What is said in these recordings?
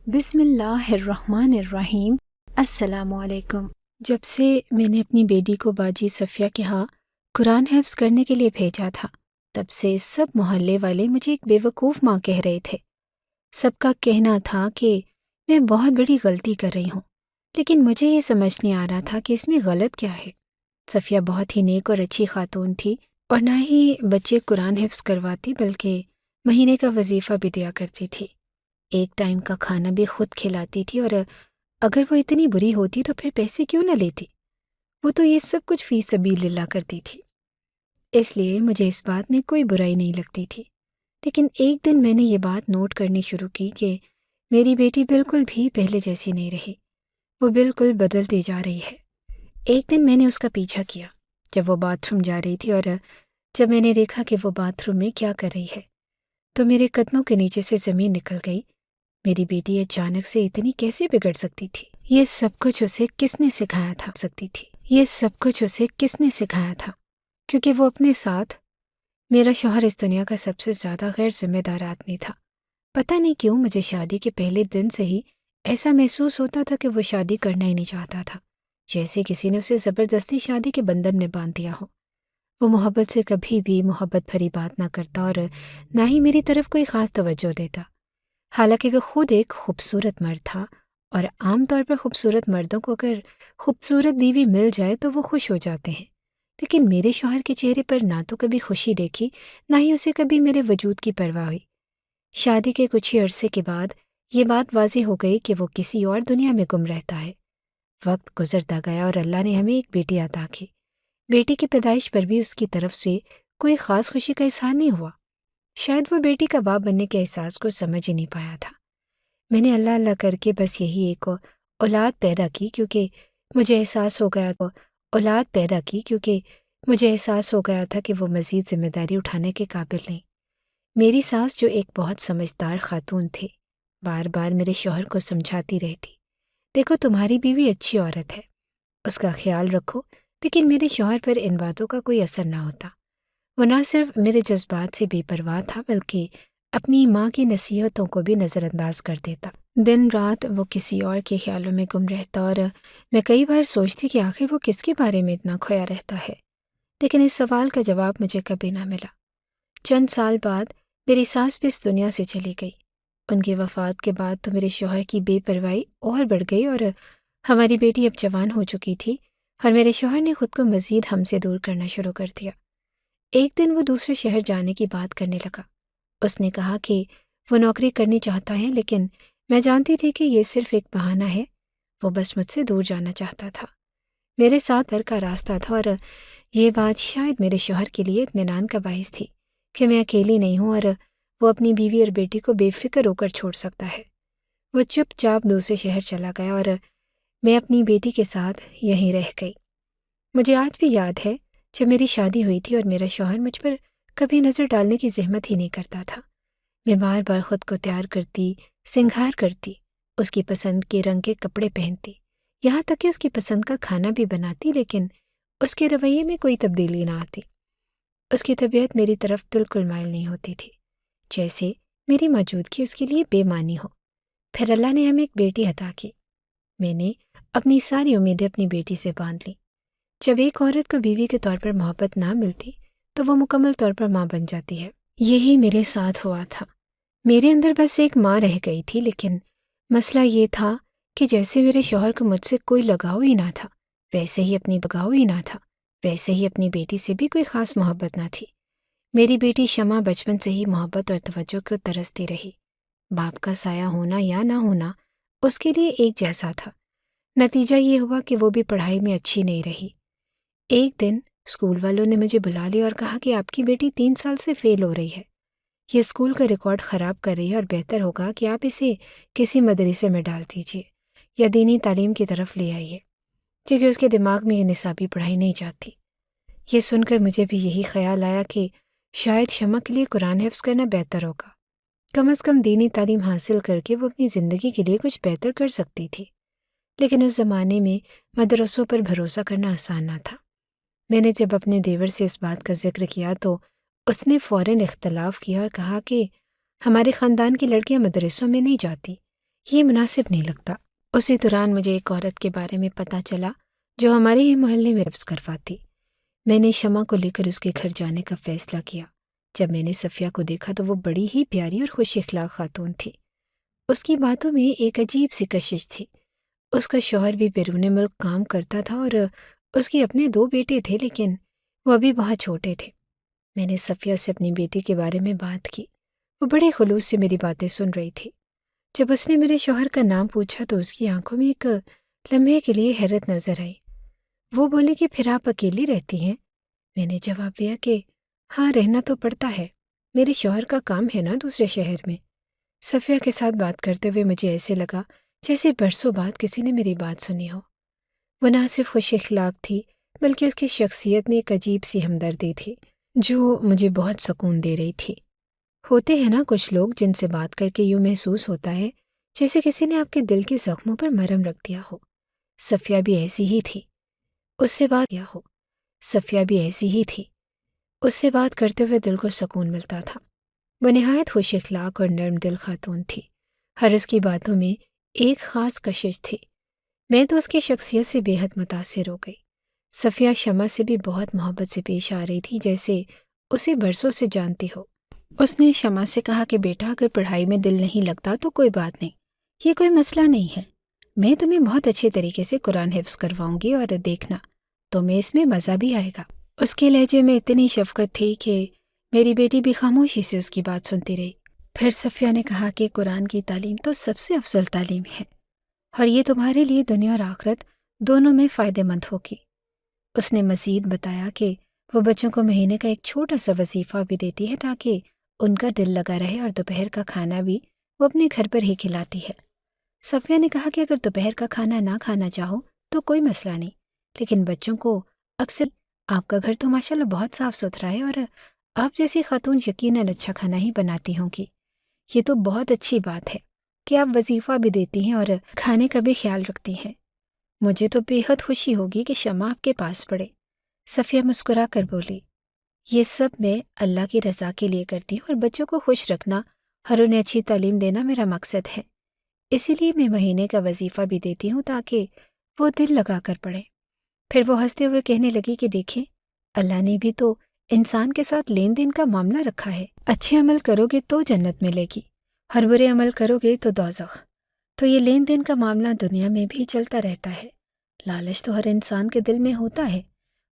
بسم اللہ الرحمن الرحیم۔ السلام علیکم۔ جب سے میں نے اپنی بیٹی کو باجی صفیہ کے ہاں قرآن حفظ کرنے کے لیے بھیجا تھا، تب سے سب محلے والے مجھے ایک بے وقوف ماں کہہ رہے تھے۔ سب کا کہنا تھا کہ میں بہت بڑی غلطی کر رہی ہوں، لیکن مجھے یہ سمجھ نہیں آ رہا تھا کہ اس میں غلط کیا ہے۔ صفیہ بہت ہی نیک اور اچھی خاتون تھی، اور نہ ہی بچے قرآن حفظ کرواتی بلکہ مہینے کا وظیفہ بھی دیا کرتی تھی۔ ایک ٹائم کا کھانا بھی خود کھلاتی تھی، اور اگر وہ اتنی بری ہوتی تو پھر پیسے کیوں نہ لیتی؟ وہ تو یہ سب کچھ فی سبیل اللہ کرتی تھی، اس لیے مجھے اس بات میں کوئی برائی نہیں لگتی تھی۔ لیکن ایک دن میں نے یہ بات نوٹ کرنی شروع کی کہ میری بیٹی بالکل بھی پہلے جیسی نہیں رہی، وہ بالکل بدلتی جا رہی ہے۔ ایک دن میں نے اس کا پیچھا کیا جب وہ باتھ روم جا رہی تھی، اور جب میں نے دیکھا کہ وہ باتھ روم میں کیا کر رہی ہے تو میرے قدموں کے نیچے سے زمین نکل گئی۔ میری بیٹی اچانک سے اتنی کیسے بگڑ سکتی تھی؟ یہ سب کچھ اسے کس نے سکھایا تھا؟ کیونکہ وہ اپنے ساتھ میرا شوہر اس دنیا کا سب سے زیادہ غیر ذمہ دار آدمی تھا۔ پتہ نہیں کیوں مجھے شادی کے پہلے دن سے ہی ایسا محسوس ہوتا تھا کہ وہ شادی کرنا ہی نہیں چاہتا تھا، جیسے کسی نے اسے زبردستی شادی کے بندھن میں باندھ دیا ہو۔ وہ محبت سے کبھی بھی محبت بھری بات نہ کرتا، اور نہ ہی میری طرف کوئی خاص توجہ دیتا۔ حالانکہ وہ خود ایک خوبصورت مرد تھا، اور عام طور پر خوبصورت مردوں کو اگر خوبصورت بیوی مل جائے تو وہ خوش ہو جاتے ہیں، لیکن میرے شوہر کے چہرے پر نہ تو کبھی خوشی دیکھی، نہ ہی اسے کبھی میرے وجود کی پرواہ ہوئی۔ شادی کے کچھ ہی عرصے کے بعد یہ بات واضح ہو گئی کہ وہ کسی اور دنیا میں گم رہتا ہے۔ وقت گزرتا گیا اور اللہ نے ہمیں ایک بیٹی عطا کی۔ بیٹی کی پیدائش پر بھی اس کی طرف سے کوئی خاص خوشی کا اظہار نہیں ہوا۔ شاید وہ بیٹی کا باپ بننے کے احساس کو سمجھ ہی نہیں پایا تھا۔ میں نے اللہ اللہ کر کے بس یہی ایک اولاد پیدا کی کیونکہ مجھے احساس ہو گیا تھا کہ وہ مزید ذمہ داری اٹھانے کے قابل نہیں۔ میری ساس جو ایک بہت سمجھدار خاتون تھی، بار بار میرے شوہر کو سمجھاتی رہتی، دیکھو تمہاری بیوی اچھی عورت ہے، اس کا خیال رکھو، لیکن میرے شوہر پر ان باتوں کا کوئی اثر نہ ہوتا۔ وہ نہ صرف میرے جذبات سے بے پرواہ تھا بلکہ اپنی ماں کی نصیحتوں کو بھی نظر انداز کر دیتا۔ دن رات وہ کسی اور کے خیالوں میں گم رہتا، اور میں کئی بار سوچتی کہ آخر وہ کس کے بارے میں اتنا کھویا رہتا ہے، لیکن اس سوال کا جواب مجھے کبھی نہ ملا۔ چند سال بعد میری ساس بھی اس دنیا سے چلی گئی۔ ان کی وفات کے بعد تو میرے شوہر کی بے پرواہی اور بڑھ گئی، اور ہماری بیٹی اب جوان ہو چکی تھی، اور میرے شوہر نے خود کو مزید ہم سے دور کرنا شروع کر دیا۔ ایک دن وہ دوسرے شہر جانے کی بات کرنے لگا۔ اس نے کہا کہ وہ نوکری کرنی چاہتا ہے، لیکن میں جانتی تھی کہ یہ صرف ایک بہانہ ہے، وہ بس مجھ سے دور جانا چاہتا تھا۔ میرے ساتھ در کا راستہ تھا، اور یہ بات شاید میرے شوہر کے لیے اطمینان کا باعث تھی کہ میں اکیلی نہیں ہوں، اور وہ اپنی بیوی اور بیٹی کو بے فکر ہو کر چھوڑ سکتا ہے۔ وہ چپ چاپ دوسرے شہر چلا گیا، اور میں اپنی بیٹی کے ساتھ یہیں رہ گئی۔ مجھے آج بھی یاد ہے جب میری شادی ہوئی تھی اور میرا شوہر مجھ پر کبھی نظر ڈالنے کی زحمت ہی نہیں کرتا تھا۔ میں بار بار خود کو تیار کرتی، سنگھار کرتی، اس کی پسند کے رنگ کے کپڑے پہنتی، یہاں تک کہ اس کی پسند کا کھانا بھی بناتی، لیکن اس کے رویے میں کوئی تبدیلی نہ آتی۔ اس کی طبیعت میری طرف بالکل مائل نہیں ہوتی تھی، جیسے میری موجودگی اس کے لیے بے معنی ہو۔ پھر اللہ نے ہمیں ایک بیٹی عطا کی۔ میں نے اپنی ساری امیدیں اپنی بیٹی سے باندھ لیں۔ جب ایک عورت کو بیوی کے طور پر محبت نہ ملتی تو وہ مکمل طور پر ماں بن جاتی ہے۔ یہی میرے ساتھ ہوا تھا۔ میرے اندر بس ایک ماں رہ گئی تھی، لیکن مسئلہ یہ تھا کہ جیسے میرے شوہر کو مجھ سے کوئی لگاؤ ہی نہ تھا، ویسے ہی اپنی بیٹی سے بھی کوئی خاص محبت نہ تھی۔ میری بیٹی شمع بچپن سے ہی محبت اور توجہ کو ترستی رہی۔ باپ کا سایہ ہونا یا نہ ہونا اس کے لیے ایک جیسا تھا۔ نتیجہ یہ ہوا کہ وہ بھی پڑھائی میں اچھی نہیں رہی۔ ایک دن اسکول والوں نے مجھے بلا لیا اور کہا کہ آپ کی بیٹی 3 سال سے فیل ہو رہی ہے، یہ اسکول کا ریکارڈ خراب کر رہی ہے، اور بہتر ہوگا کہ آپ اسے کسی مدرسے میں ڈال دیجیے یا دینی تعلیم کی طرف لے آئیے، کیونکہ اس کے دماغ میں یہ نصابی پڑھائی نہیں جاتی۔ یہ سن کر مجھے بھی یہی خیال آیا کہ شاید شمع کے لیے قرآن حفظ کرنا بہتر ہوگا، کم از کم دینی تعلیم حاصل کر کے وہ اپنی زندگی کے لیے کچھ بہتر کر سکتی تھی۔ لیکن اس زمانے میں مدرسوں پر بھروسہ کرنا آسان نہ تھا۔ میں نے جب اپنے دیور سے اس بات کا ذکر کیا تو اس نے فوراً اختلاف کیا اور کہا کہ ہمارے خاندان کی لڑکیاں مدرسوں میں نہیں جاتی، یہ مناسب نہیں لگتا۔ اسی دوران مجھے ایک عورت کے بارے میں پتہ چلا جو ہمارے ہی محلے میں حفظ کرواتی۔ میں نے شمع کو لے کر اس کے گھر جانے کا فیصلہ کیا۔ جب میں نے صفیہ کو دیکھا تو وہ بڑی ہی پیاری اور خوش اخلاق خاتون تھی۔ اس کی باتوں میں ایک عجیب سی کشش تھی۔ اس کا شوہر بھی بیرون ملک کام کرتا تھا اور اس کے اپنے 2 بیٹے تھے، لیکن وہ ابھی بہت چھوٹے تھے۔ میں نے صفیہ سے اپنی بیٹی کے بارے میں بات کی۔ وہ بڑے خلوص سے میری باتیں سن رہی تھی۔ جب اس نے میرے شوہر کا نام پوچھا تو اس کی آنکھوں میں ایک لمحے کے لیے حیرت نظر آئی۔ وہ بولے کہ پھر آپ اکیلی رہتی ہیں؟ میں نے جواب دیا کہ ہاں، رہنا تو پڑتا ہے، میرے شوہر کا کام ہے نا دوسرے شہر میں۔ صفیہ کے ساتھ بات کرتے ہوئے مجھے ایسے لگا جیسے برسوں بعد کسی نے میری بات سنی ہو۔ وہ نہ صرف خوش اخلاق تھی بلکہ اس کی شخصیت میں ایک عجیب سی ہمدردی تھی جو مجھے بہت سکون دے رہی تھی۔ ہوتے ہیں نا کچھ لوگ جن سے بات کر کے یوں محسوس ہوتا ہے جیسے کسی نے آپ کے دل کے زخموں پر مرہم رکھ دیا ہو۔ صفیہ بھی ایسی ہی تھی۔ اس سے بات کرتے ہوئے دل کو سکون ملتا تھا۔ وہ نہایت خوش اخلاق اور نرم دل خاتون تھی۔ ہر اس کی باتوں میں ایک خاص کشش تھی۔ میں تو اس کی شخصیت سے بے حد متاثر ہو گئی۔ صفیہ شمع سے بھی بہت محبت سے پیش آ رہی تھی، جیسے اسے برسوں سے جانتی ہو۔ اس نے شمع سے کہا کہ بیٹا، اگر پڑھائی میں دل نہیں لگتا تو کوئی بات نہیں، یہ کوئی مسئلہ نہیں ہے۔ میں تمہیں بہت اچھے طریقے سے قرآن حفظ کرواؤں گی اور دیکھنا تمہیں اس میں مزہ بھی آئے گا۔ اس کے لہجے میں اتنی شفقت تھی کہ میری بیٹی بھی خاموشی سے اس کی بات سنتی رہی۔ پھر صفیہ نے کہا کہ قرآن کی تعلیم تو سب سے افضل تعلیم ہے اور یہ تمہارے لیے دنیا اور آخرت دونوں میں فائدہ مند ہوگی۔ اس نے مزید بتایا کہ وہ بچوں کو مہینے کا ایک چھوٹا سا وظیفہ بھی دیتی ہے تاکہ ان کا دل لگا رہے، اور دوپہر کا کھانا بھی وہ اپنے گھر پر ہی کھلاتی ہے۔ صفیہ نے کہا کہ اگر دوپہر کا کھانا نہ کھانا چاہو تو کوئی مسئلہ نہیں، لیکن بچوں کو اکثر آپ کا گھر تو ماشاءاللہ بہت صاف ستھرا ہے اور آپ جیسی خاتون یقیناً اچھا کھانا ہی بناتی ہوں گی۔ یہ تو بہت اچھی بات ہے کہ آپ وظیفہ بھی دیتی ہیں اور کھانے کا بھی خیال رکھتی ہیں۔ مجھے تو بے حد خوشی ہوگی کہ شمع آپ کے پاس پڑے۔ صفیہ مسکرا کر بولی، یہ سب میں اللہ کی رضا کے لیے کرتی ہوں اور بچوں کو خوش رکھنا اور انہیں اچھی تعلیم دینا میرا مقصد ہے۔ اسی لیے میں مہینے کا وظیفہ بھی دیتی ہوں تاکہ وہ دل لگا کر پڑھیں۔ پھر وہ ہنستے ہوئے کہنے لگی کہ دیکھیں، اللہ نے بھی تو انسان کے ساتھ لین دین کا معاملہ رکھا ہے۔ اچھے عمل کرو گے تو جنت ملے گی، ہر برے عمل کرو گے تو دوزخ۔ تو یہ لین دین کا معاملہ دنیا میں بھی چلتا رہتا ہے۔ لالچ تو ہر انسان کے دل میں ہوتا ہے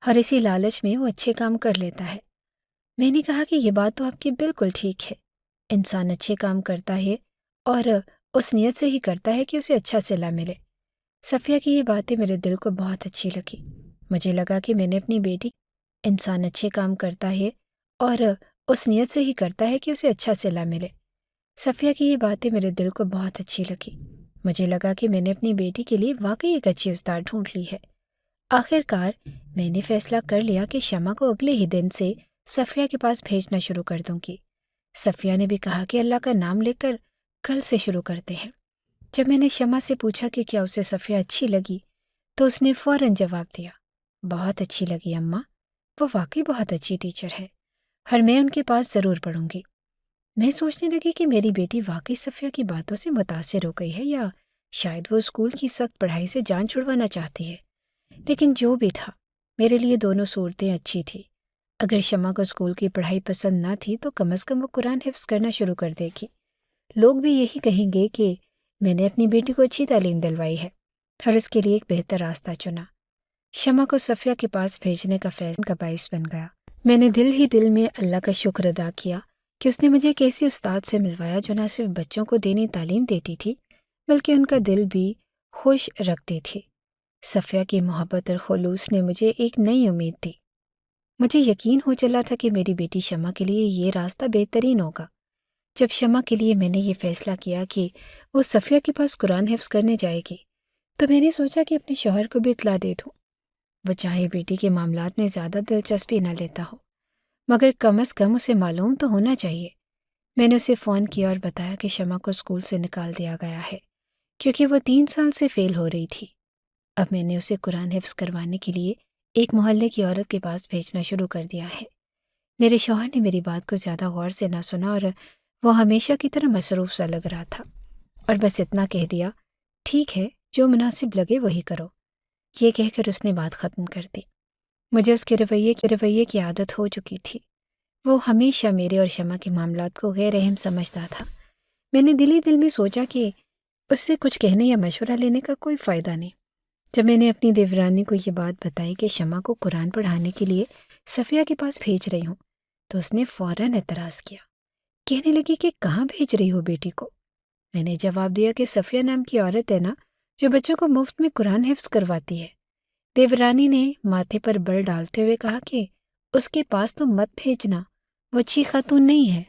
اور اسی لالچ میں وہ اچھے کام کر لیتا ہے۔ میں نے کہا کہ یہ بات تو آپ کی بالکل ٹھیک ہے۔ انسان اچھے کام کرتا ہے اور اس نیت سے ہی کرتا ہے کہ اسے اچھا صلہ ملے۔ صفیہ کی یہ باتیں میرے دل کو بہت اچھی لگی۔ مجھے لگا کہ میں نے اپنی بیٹی، انسان اچھے کام کرتا ہے اور اس نیت سے ہی کرتا ہے کہ اسے اچھا صلہ ملے۔ صفیہ کی یہ باتیں میرے دل کو بہت اچھی لگی۔ مجھے لگا کہ میں نے اپنی بیٹی کے لیے واقعی ایک اچھی استاد ڈھونڈ لی ہے۔ آخر کار میں نے فیصلہ کر لیا کہ شمع کو اگلے ہی دن سے صفیہ کے پاس بھیجنا شروع کر دوں گی۔ صفیہ نے بھی کہا کہ اللہ کا نام لے کر کل سے شروع کرتے ہیں۔ جب میں نے شمع سے پوچھا کہ کیا اسے صفیہ اچھی لگی تو اس نے فوراً جواب دیا، بہت اچھی لگی اماں، وہ واقعی بہت اچھی ٹیچر ہے اور میں ان کے پاس ضرور پڑھوں گی۔ میں سوچنے لگی کہ میری بیٹی واقعی صفیہ کی باتوں سے متاثر ہو گئی ہے یا شاید وہ اسکول کی سخت پڑھائی سے جان چھڑوانا چاہتی ہے۔ لیکن جو بھی تھا، میرے لیے دونوں صورتیں اچھی تھیں۔ اگر شمع کو اسکول کی پڑھائی پسند نہ تھی تو کم از کم وہ قرآن حفظ کرنا شروع کر دے گی۔ لوگ بھی یہی کہیں گے کہ میں نے اپنی بیٹی کو اچھی تعلیم دلوائی ہے اور اس کے لیے ایک بہتر راستہ چنا۔ شمع کو صفیہ کے پاس بھیجنے کا فیصلہ کا باعث بن گیا۔ میں نے دل ہی دل میں اللہ کا شکر ادا کیا کہ اس نے مجھے ایک ایسی استاد سے ملوایا جو نہ صرف بچوں کو دینی تعلیم دیتی تھی بلکہ ان کا دل بھی خوش رکھتی تھی۔ صفیہ کی محبت اور خلوص نے مجھے ایک نئی امید دی۔ مجھے یقین ہو چلا تھا کہ میری بیٹی شمع کے لیے یہ راستہ بہترین ہوگا۔ جب شمع کے لیے میں نے یہ فیصلہ کیا کہ وہ صفیہ کے پاس قرآن حفظ کرنے جائے گی تو میں نے سوچا کہ اپنے شوہر کو بھی اطلاع دے دوں۔ وہ چاہے بیٹی کے معاملات میں زیادہ دلچسپی نہ لیتا ہو مگر کم از کم اسے معلوم تو ہونا چاہیے۔ میں نے اسے فون کیا اور بتایا کہ شمع کو اسکول سے نکال دیا گیا ہے کیونکہ وہ 3 سال سے فیل ہو رہی تھی۔ اب میں نے اسے قرآن حفظ کروانے کے لیے ایک محلے کی عورت کے پاس بھیجنا شروع کر دیا ہے۔ میرے شوہر نے میری بات کو زیادہ غور سے نہ سنا اور وہ ہمیشہ کی طرح مصروف سا لگ رہا تھا۔ اور بس اتنا کہہ دیا، ٹھیک ہے، جو مناسب لگے وہی کرو۔ یہ کہہ کر اس نے بات ختم کر دی۔ مجھے اس کے رویے کی عادت ہو چکی تھی۔ وہ ہمیشہ میرے اور شمع کے معاملات کو غیر اہم سمجھتا تھا۔ میں نے دل ہی دل میں سوچا کہ اس سے کچھ کہنے یا مشورہ لینے کا کوئی فائدہ نہیں۔ جب میں نے اپنی دیورانی کو یہ بات بتائی کہ شمع کو قرآن پڑھانے کے لیے صفیہ کے پاس بھیج رہی ہوں، تو اس نے فوراً اعتراض کیا، کہنے لگی کہ کہاں بھیج رہی ہو بیٹی کو؟ میں نے جواب دیا کہ صفیہ نام کی عورت ہے نا، جو بچوں کو مفت میں قرآن حفظ کرواتی ہے۔ دیورانی نے ماتھے پر بل ڈالتے ہوئے کہا کہ اس کے پاس تو مت بھیجنا، وہ اچھی خاتون نہیں ہے۔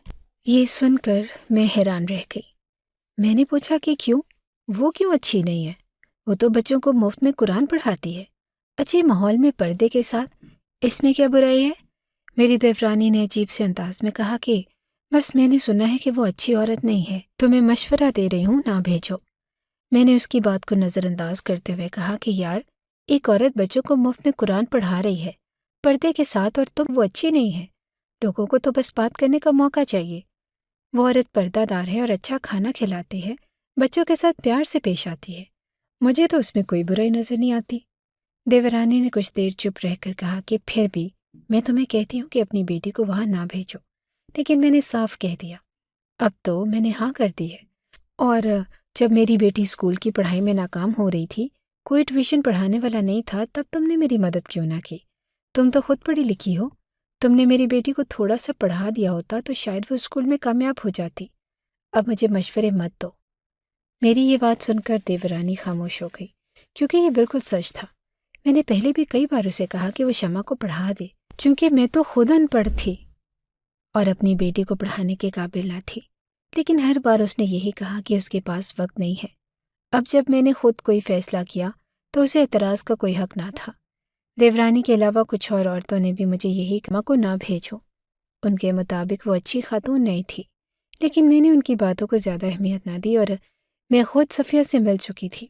یہ سن کر میں حیران رہ گئی۔ میں نے پوچھا کہ کیوں؟ وہ کیوں اچھی نہیں ہے؟ وہ تو بچوں کو مفت میں قرآن پڑھاتی ہے، اچھے ماحول میں پردے کے ساتھ، اس میں کیا برائی ہے؟ میری دیورانی نے عجیب سے انداز میں کہا کہ بس میں نے سنا ہے کہ وہ اچھی عورت نہیں ہے، تمہیں مشورہ دے رہی ہوں نہ بھیجو۔ میں نے اس کی بات کو نظر انداز کرتے ہوئے کہا کہ یار، ایک عورت بچوں کو مفت میں قرآن پڑھا رہی ہے پردے کے ساتھ، اور تم وہ اچھی نہیں ہے۔ لوگوں کو تو بس بات کرنے کا موقع چاہیے۔ وہ عورت پردہ دار ہے اور اچھا کھانا کھلاتی ہے، بچوں کے ساتھ پیار سے پیش آتی ہے، مجھے تو اس میں کوئی برائی نظر نہیں آتی۔ دیورانی نے کچھ دیر چپ رہ کر کہا کہ پھر بھی میں تمہیں کہتی ہوں کہ اپنی بیٹی کو وہاں نہ بھیجو، لیکن میں نے صاف کہہ دیا، اب تو میں نے ہاں کر دی ہے۔ اور جب میری بیٹی اسکول کی پڑھائی میں ناکام ہو رہی تھی، کوئی ٹیوشن پڑھانے والا نہیں تھا، تب تم نے میری مدد کیوں نہ کی؟ تم تو خود پڑھی لکھی ہو، تم نے میری بیٹی کو تھوڑا سا پڑھا دیا ہوتا تو شاید وہ اسکول میں کامیاب ہو جاتی۔ اب مجھے مشورے مت دو۔ میری یہ بات سن کر دیورانی خاموش ہو گئی، کیونکہ یہ بالکل سچ تھا۔ میں نے پہلے بھی کئی بار اسے کہا کہ وہ شمع کو پڑھا دے، کیونکہ میں تو خود ان پڑھ تھی اور اپنی بیٹی کو پڑھانے کے قابل نہ تھی، لیکن ہر بار اس نے یہی کہا کہ اس کے پاس وقت نہیں ہے۔ اب جب میں نے خود کوئی فیصلہ کیا تو اسے اعتراض کا کوئی حق نہ تھا۔ دیورانی کے علاوہ کچھ اور عورتوں نے بھی مجھے یہی کہا کو نہ بھیجو۔ ان کے مطابق وہ اچھی خاتون نہیں تھی، لیکن میں نے ان کی باتوں کو زیادہ اہمیت نہ دی، اور میں خود صفیہ سے مل چکی تھی۔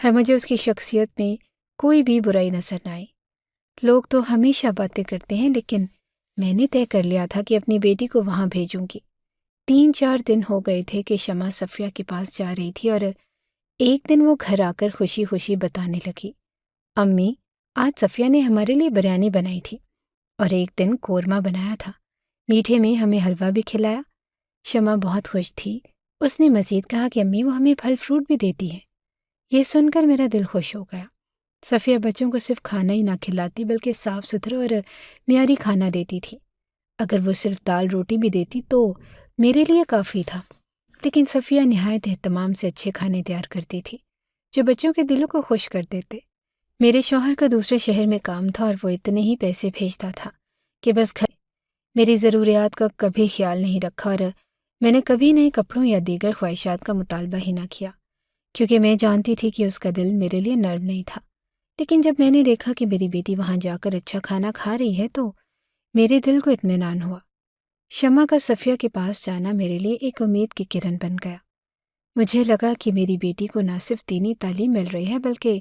مجھے اس کی شخصیت میں کوئی بھی برائی نظر نہ آئی۔ لوگ تو ہمیشہ باتیں کرتے ہیں، لیکن میں نے طے کر لیا تھا کہ اپنی بیٹی کو وہاں بھیجوں گی۔ 3-4 دن ہو گئے تھے کہ شمع صفیہ کے پاس جا رہی تھی، اور ایک دن وہ گھر آ کر خوشی خوشی بتانے لگی، امی، آج صفیہ نے ہمارے لیے بریانی بنائی تھی، اور ایک دن قورمہ بنایا تھا، میٹھے میں ہمیں حلوہ بھی کھلایا۔ شمع بہت خوش تھی۔ اس نے مزید کہا کہ امی، وہ ہمیں پھل فروٹ بھی دیتی ہے۔ یہ سن کر میرا دل خوش ہو گیا۔ صفیہ بچوں کو صرف کھانا ہی نہ کھلاتی بلکہ صاف ستھرا اور معیاری کھانا دیتی تھی۔ اگر وہ صرف دال روٹی بھی دیتی تو میرے لیے کافی تھا، لیکن صفیہ نہایت اہتمام سے اچھے کھانے تیار کرتی تھی جو بچوں کے دلوں کو خوش کر دیتے۔ میرے شوہر کا دوسرے شہر میں کام تھا اور وہ اتنے ہی پیسے بھیجتا تھا کہ بس گھر میری ضروریات کا کبھی خیال نہیں رکھا، اور میں نے کبھی نئے کپڑوں یا دیگر خواہشات کا مطالبہ ہی نہ کیا، کیونکہ میں جانتی تھی کہ اس کا دل میرے لیے نرم نہیں تھا۔ لیکن جب میں نے دیکھا کہ میری بیٹی وہاں جا کر اچھا کھانا کھا رہی ہے تو میرے دل کو اطمینان ہوا۔ شمع کا صفیہ کے پاس جانا میرے لیے ایک امید کی کرن بن گیا۔ مجھے لگا کہ میری بیٹی کو نہ صرف دینی تعلیم مل رہی ہے بلکہ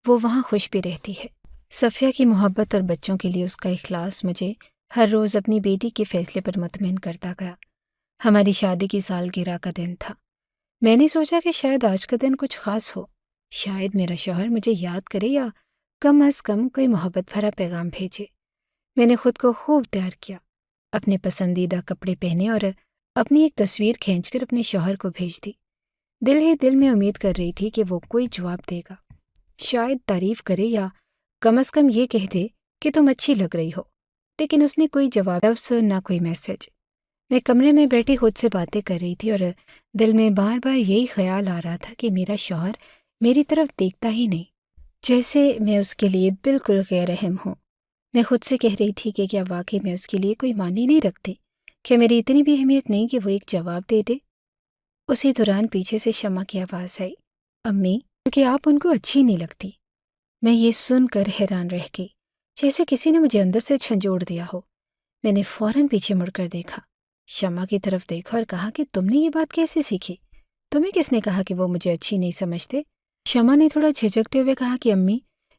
وہ وہاں خوش بھی رہتی ہے۔ صفیہ کی محبت اور بچوں کے لیے اس کا اخلاص مجھے ہر روز اپنی بیٹی کے فیصلے پر مطمئن کرتا گیا۔ ہماری شادی کی سالگرہ کا دن تھا۔ میں نے سوچا کہ شاید آج کا دن کچھ خاص ہو، شاید میرا شوہر مجھے یاد کرے یا کم از کم کوئی محبت بھرا پیغام بھیجے۔ میں نے خود کو خوب تیار کیا، اپنے پسندیدہ کپڑے پہنے اور اپنی ایک تصویر کھینچ کر اپنے شوہر کو بھیج دی۔ دل ہی دل میں امید کر رہی تھی کہ وہ کوئی جواب دے گا، شاید تعریف کرے یا کم از کم یہ کہہ دے کہ تم اچھی لگ رہی ہو، لیکن اس نے کوئی جواب نہ کوئی میسج۔ میں کمرے میں بیٹھی خود سے باتیں کر رہی تھی اور دل میں بار بار یہی خیال آ رہا تھا کہ میرا شوہر میری طرف دیکھتا ہی نہیں، جیسے میں اس کے لیے بالکل غیر اہم ہوں۔ میں خود سے کہہ رہی تھی کہ کیا واقعی میں اس کے لیے کوئی معنی نہیں رکھتی؟ کیا میری اتنی بھی اہمیت نہیں کہ وہ ایک جواب دے دے؟ اسی دوران پیچھے سے شمع کی آواز آئی، امی، کیونکہ آپ ان کو اچھی نہیں لگتی۔ میں یہ سن کر حیران رہ گئی، جیسے کسی نے مجھے اندر سے جھنجھوڑ دیا ہو۔ میں نے فوراً پیچھے مڑ کر دیکھا، شمع کی طرف دیکھا اور کہا کہ تم نے یہ بات کیسے سیکھی؟ تمہیں کس نے کہا کہ وہ مجھے اچھی نہیں سمجھتے؟ شمع نے تھوڑا جھجکتے ہوئے کہا کہ امی،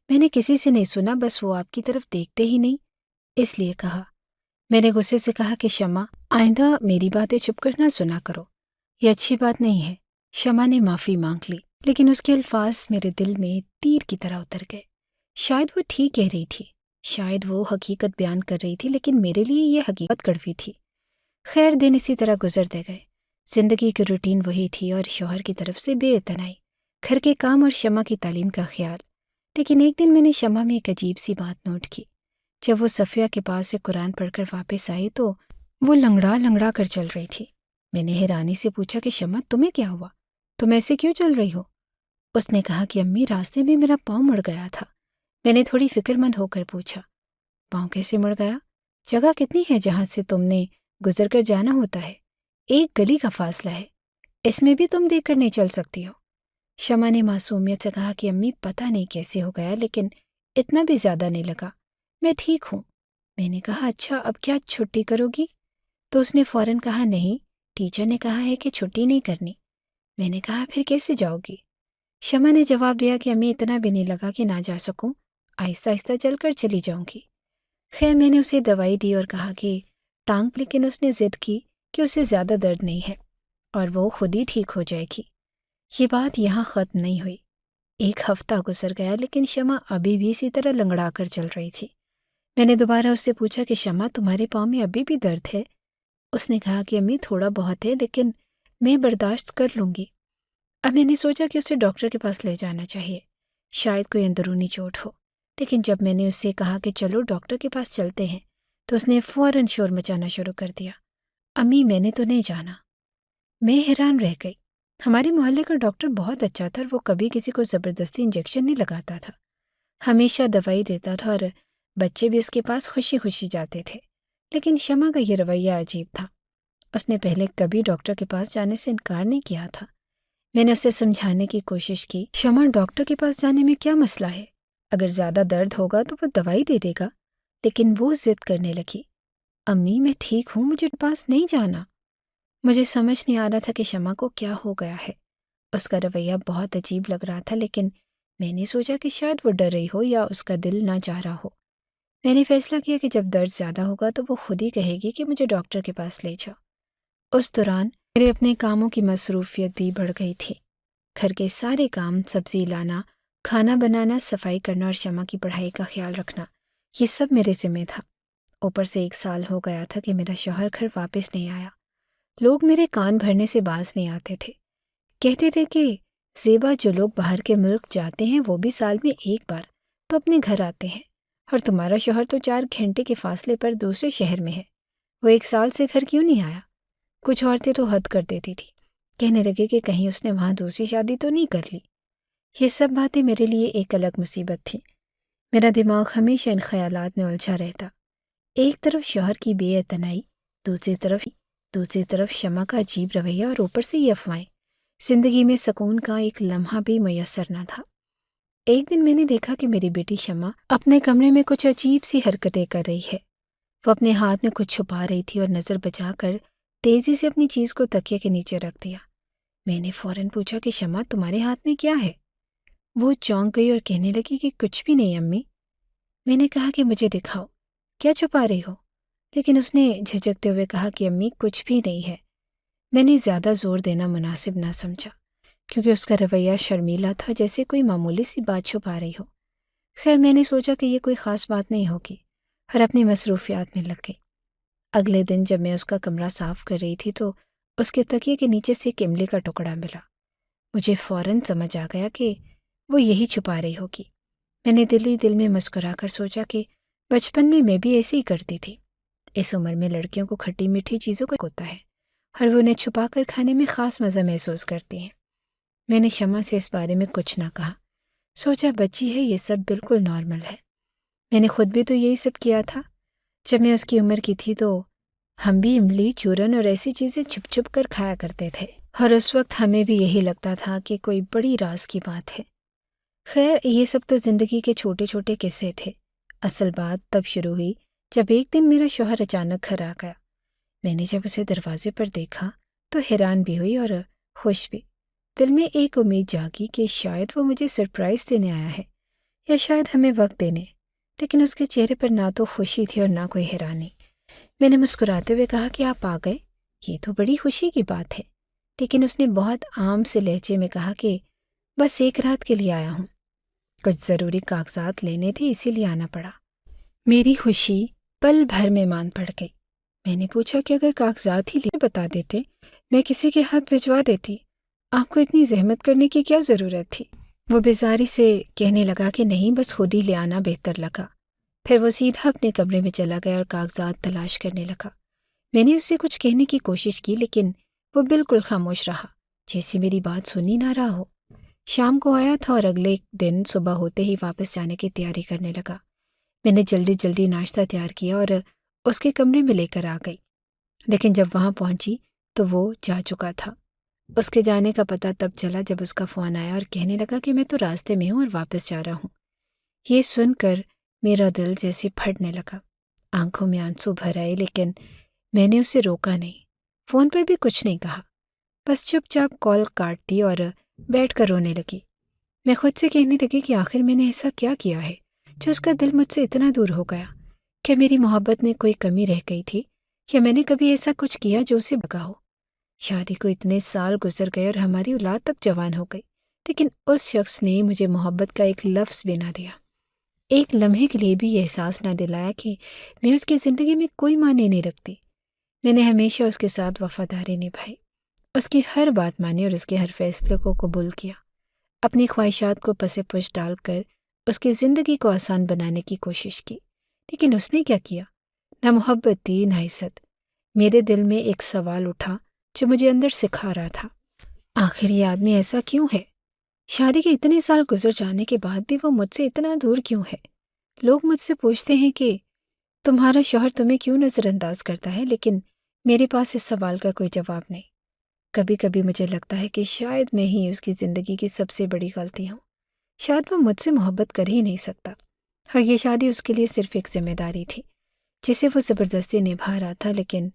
میں نے کسی سے نہیں سنا، بس وہ آپ کی طرف دیکھتے ہی نہیں، اس لیے کہا۔ میں نے غصے سے کہا کہ شمع، آئندہ میری باتیں چھپ کر نہ سنا کرو، یہ اچھی بات نہیں ہے۔ شمع نے معافی مانگ لی، لیکن اس کے الفاظ میرے دل میں تیر کی طرح اتر گئے۔ شاید وہ ٹھیک کہہ رہی تھی، شاید وہ حقیقت بیان کر رہی تھی، لیکن میرے لیے یہ حقیقت کڑوی تھی۔ خیر، دن اسی طرح گزرتے گئے۔ زندگی کی روٹین وہی تھی، اور شوہر کی طرف سے بے اعتنائی، گھر کے کام اور شمع کی تعلیم کا خیال۔ لیکن ایک دن میں نے شمع میں ایک عجیب سی بات نوٹ کی۔ جب وہ صفیہ کے پاس سے قرآن پڑھ کر واپس آئی تو وہ لنگڑا لنگڑا کر چل رہی تھی۔ میں نے حیرانی سے پوچھا کہ شمع، تمہیں کیا ہوا؟ تم ایسے کیوں چل رہی ہو؟ اس نے کہا کہ امی، راستے میں میرا پاؤں مڑ گیا تھا۔ میں نے تھوڑی فکر مند ہو کر پوچھا، پاؤں کیسے مڑ گیا؟ جگہ کتنی ہے جہاں سے تم نے گزر کر جانا ہوتا ہے؟ ایک گلی کا فاصلہ ہے، اس میں بھی تم دیکھ کر نہیں چل سکتی ہو۔ شمع نے معصومیت سے کہا کہ امی، پتہ نہیں کیسے ہو گیا، لیکن اتنا بھی زیادہ نہیں لگا، میں ٹھیک ہوں۔ میں نے کہا اچھا، اب کیا چھٹی کرو گی؟ تو اس نے فوراً کہا نہیں، ٹیچر نے کہا ہے کہ چھٹی نہیں کرنی۔ میں نے کہا پھر کیسے جاؤ گی؟ شمع نے جواب دیا کہ امی، اتنا بھی نہیں لگا کہ نہ جا سکوں، آہستہ آہستہ چل کر چلی جاؤں گی۔ خیر، میں نے اسے دوائی دی اور کہا کہ ٹانگ، لیکن اس نے ضد کی کہ اسے زیادہ درد نہیں ہے اور وہ خود ہی ٹھیک ہو جائے گی۔ یہ بات یہاں ختم نہیں ہوئی۔ ایک ہفتہ گزر گیا، لیکن شمع ابھی بھی اسی طرح لنگڑا کر چل رہی تھی۔ میں نے دوبارہ اس سے پوچھا کہ شمع، تمہارے پاؤں میں ابھی بھی درد ہے؟ اس نے کہا کہ امی، تھوڑا بہت ہے، لیکن میں برداشت کر لوں گی۔ اب میں نے سوچا کہ اسے ڈاکٹر کے پاس لے جانا چاہیے، شاید کوئی اندرونی چوٹ ہو۔ لیکن جب میں نے اس سے کہا کہ چلو ڈاکٹر کے پاس چلتے ہیں تو اس نے فوراً شور مچانا شروع کر دیا، امی میں نے تو نہیں جانا۔ میں حیران رہ گئی۔ ہمارے محلے کا ڈاکٹر بہت اچھا تھا اور وہ کبھی کسی کو زبردستی انجیکشن نہیں لگاتا تھا، ہمیشہ دوائی دیتا تھا اور بچے بھی اس کے پاس خوشی خوشی جاتے تھے۔ لیکن شمع کا یہ رویہ عجیب تھا، اس نے پہلے کبھی ڈاکٹر کے پاس جانے سے انکار نہیں کیا تھا۔ میں نے اسے سمجھانے کی کوشش کی، شمع ڈاکٹر کے پاس جانے میں کیا مسئلہ ہے؟ اگر زیادہ درد ہوگا تو وہ دوائی دے دے گا۔ لیکن وہ ضد کرنے لگی، امی میں ٹھیک ہوں، مجھے پاس نہیں جانا۔ مجھے سمجھ نہیں آ رہا تھا کہ شمع کو کیا ہو گیا ہے۔ اس کا رویہ بہت عجیب لگ رہا تھا، لیکن میں نے سوچا کہ شاید وہ ڈر رہی ہو یا اس کا دل نہ چاہ رہا ہو۔ میں نے فیصلہ کیا کہ جب درد زیادہ ہوگا تو وہ خود ہی کہے گی کہ مجھے ڈاکٹر کے پاس لے جاؤ۔ اس دوران میرے اپنے کاموں کی مصروفیت بھی بڑھ گئی تھی۔ گھر کے سارے کام، سبزی لانا، کھانا بنانا، صفائی کرنا اور شمع کی پڑھائی کا خیال رکھنا، یہ سب میرے ذمہ تھا۔ اوپر سے 1 سال ہو گیا تھا کہ میرا شوہر گھر واپس نہیں آیا۔ لوگ میرے کان بھرنے سے باز نہیں آتے تھے، کہتے تھے کہ زیبا، جو لوگ باہر کے ملک جاتے ہیں وہ بھی سال میں 1 بار تو اپنے گھر آتے ہیں، اور تمہارا شوہر تو 4 گھنٹے کے فاصلے پر دوسرے شہر میں ہے، وہ 1 سال سے گھر کیوں نہیں آیا؟ کچھ عورتیں تو حد کر دیتی تھی، کہنے لگے کہ کہیں اس نے وہاں دوسری شادی تو نہیں کر لی۔ یہ سب باتیں میرے لیے ایک الگ مصیبت تھیں۔ میرا دماغ ہمیشہ ان خیالات میں الجھا رہتا، ایک طرف شوہر کی بے اعتنائی، دوسری طرف شمع کا عجیب رویہ، اور اوپر سے یہ افواہیں۔ زندگی میں سکون کا ایک لمحہ بھی میسر نہ تھا۔ ایک دن میں نے دیکھا کہ میری بیٹی شمع اپنے کمرے میں کچھ عجیب سی حرکتیں کر رہی ہے۔ وہ اپنے ہاتھ میں کچھ چھپا رہی تھی اور نظر بچا کر تیزی سے اپنی چیز کو تکیے کے نیچے رکھ دیا۔ میں نے فوراً پوچھا کہ شمع، تمہارے ہاتھ میں کیا ہے؟ وہ چونک گئی اور کہنے لگی کہ کچھ بھی نہیں امی۔ میں نے کہا کہ مجھے دکھاؤ، کیا چھپا رہی ہو؟ لیکن اس نے جھجکتے ہوئے کہا کہ امی کچھ بھی نہیں ہے۔ میں نے زیادہ زور دینا مناسب نہ سمجھا، کیونکہ اس کا رویہ شرمیلا تھا، جیسے کوئی معمولی سی بات چھپا رہی ہو۔ خیر، میں نے سوچا کہ یہ کوئی خاص بات نہیں ہوگی اور اپنی مصروفیات میں لگ گئی۔ اگلے دن جب میں اس کا کمرہ صاف کر رہی تھی تو اس کے تکیے کے نیچے سے ایک املی کا ٹکڑا ملا۔ مجھے فوراً سمجھ آ گیا کہ وہ یہی چھپا رہی ہوگی۔ میں نے دل ہی دل میں مسکرا کر سوچا کہ بچپن میں بھی ایسے ہی کرتی تھی۔ اس عمر میں لڑکیوں کو کھٹی میٹھی چیزوں کا ہوتا ہے اور وہ انہیں چھپا کر کھانے میں خاص مزہ محسوس کرتی ہیں۔ میں نے شمع سے اس بارے میں کچھ نہ کہا، سوچا بچی ہے، یہ سب بالکل نارمل ہے۔ میں نے خود بھی تو یہی سب کیا تھا۔ جب میں اس کی عمر کی تھی تو ہم بھی املی، چورن اور ایسی چیزیں چھپ چھپ کر کھایا کرتے تھے، اور اس وقت ہمیں بھی یہی لگتا تھا کہ کوئی بڑی راز کی بات ہے۔ خیر، یہ سب تو زندگی کے چھوٹے چھوٹے قصے تھے۔ اصل بات تب شروع ہوئی جب ایک دن میرا شوہر اچانک گھر آ گیا۔ میں نے جب اسے دروازے پر دیکھا تو حیران بھی ہوئی اور خوش بھی۔ دل میں ایک امید جاگی کہ شاید وہ مجھے سرپرائز دینے آیا ہے، یا شاید ہمیں وقت دینے، لیکن اس کے چہرے پر نہ تو خوشی تھی اور نہ کوئی حیرانی۔ میں نے مسکراتے ہوئے کہا کہ آپ آ گئے، یہ تو بڑی خوشی کی بات ہے۔ لیکن اس نے بہت عام سے لہجے میں کہا کہ بس ایک رات کے لیے آیا ہوں، کچھ ضروری کاغذات لینے تھے اسی لیے آنا پڑا۔ میری خوشی پل بھر میں مان پڑ گئی۔ میں نے پوچھا کہ اگر کاغذات ہی لیے بتا دیتے میں کسی کے ہاتھ بھجوا دیتی، آپ کو اتنی زحمت کرنے کی کیا ضرورت تھی؟ وہ بیزاری سے کہنے لگا کہ نہیں، بس خود ہی لے آنا بہتر لگا۔ پھر وہ سیدھا اپنے کمرے میں چلا گیا اور کاغذات تلاش کرنے لگا۔ میں نے اس سے کچھ کہنے کی کوشش کی لیکن وہ بالکل خاموش رہا، جیسے میری بات سنی نہ رہا ہو۔ شام کو آیا تھا اور اگلے دن صبح ہوتے ہی واپس جانے کی تیاری کرنے لگا۔ میں نے جلدی جلدی ناشتہ تیار کیا اور اس کے کمرے میں لے کر آ گئی، لیکن جب وہاں پہنچی تو وہ جا چکا تھا۔ اس کے جانے کا پتہ تب چلا جب اس کا فون آیا اور کہنے لگا کہ میں تو راستے میں ہوں اور واپس جا رہا ہوں۔ یہ سن کر میرا دل جیسے پھٹنے لگا، آنکھوں میں آنسو بھر آئے، لیکن میں نے اسے روکا نہیں، فون پر بھی کچھ نہیں کہا، بس چپ چاپ کال کاٹ دی اور بیٹھ کر رونے لگی۔ میں خود سے کہنے لگی کہ آخر میں نے ایسا کیا کیا ہے جو اس کا دل مجھ سے اتنا دور ہو گیا؟ کیا میری محبت میں کوئی کمی رہ گئی تھی؟ یا میں نے کبھی ایسا کچھ کیا جو اسے بگا ہو؟ شادی کو اتنے سال گزر گئے اور ہماری اولاد تک جوان ہو گئی، لیکن اس شخص نے مجھے محبت کا ایک لفظ بھی نہ دیا، ایک لمحے کے لیے بھی یہ احساس نہ دلایا کہ میں اس کی زندگی میں کوئی معنی نہیں رکھتی۔ میں نے ہمیشہ اس کے ساتھ وفاداری نبھائی، اس کی ہر بات مانی اور اس کے ہر فیصلے کو قبول کیا، اپنی خواہشات کو پس پش ڈال کر اس کی زندگی کو آسان بنانے کی کوشش کی۔ لیکن اس نے کیا کیا؟ نہ محبت دی، نہ عزت۔ میرے دل میں ایک سوال اٹھا جو مجھے اندر سکھا رہا تھا، آخر یہ آدمی ایسا کیوں ہے؟ شادی کے اتنے سال گزر جانے کے بعد بھی وہ مجھ سے اتنا دور کیوں ہے؟ لوگ مجھ سے پوچھتے ہیں کہ تمہارا شوہر تمہیں کیوں نظر انداز کرتا ہے، لیکن میرے پاس اس سوال کا کوئی جواب نہیں۔ کبھی کبھی مجھے لگتا ہے کہ شاید میں ہی اس کی زندگی کی سب سے بڑی غلطی ہوں، شاید وہ مجھ سے محبت کر ہی نہیں سکتا، اور یہ شادی اس کے لیے صرف ایک ذمہ داری تھی جسے وہ زبردستی نبھا رہا تھا، لیکن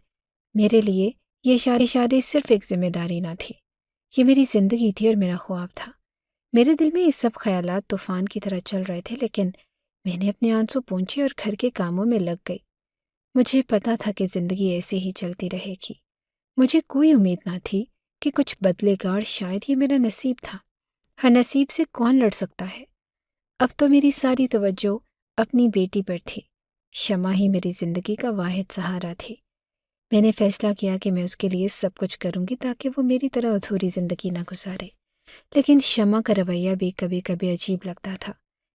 میرے لیے یہ شادی صرف ایک ذمہ داری نہ تھی، یہ میری زندگی تھی اور میرا خواب تھا۔ میرے دل میں یہ سب خیالات طوفان کی طرح چل رہے تھے، لیکن میں نے اپنے آنسو پونچھے اور گھر کے کاموں میں لگ گئی۔ مجھے پتا تھا کہ زندگی ایسے ہی چلتی رہے گی، مجھے کوئی امید نہ تھی کہ کچھ بدلے گا، اور شاید یہ میرا نصیب تھا۔ ہر نصیب سے کون لڑ سکتا ہے؟ اب تو میری ساری توجہ اپنی بیٹی پر تھی، شمع ہی میری زندگی کا واحد سہارا تھی۔ میں نے فیصلہ کیا کہ میں اس کے لیے سب کچھ کروں گی تاکہ وہ میری طرح ادھوری زندگی نہ گزارے، لیکن شمع کا رویہ بھی کبھی کبھی عجیب لگتا تھا،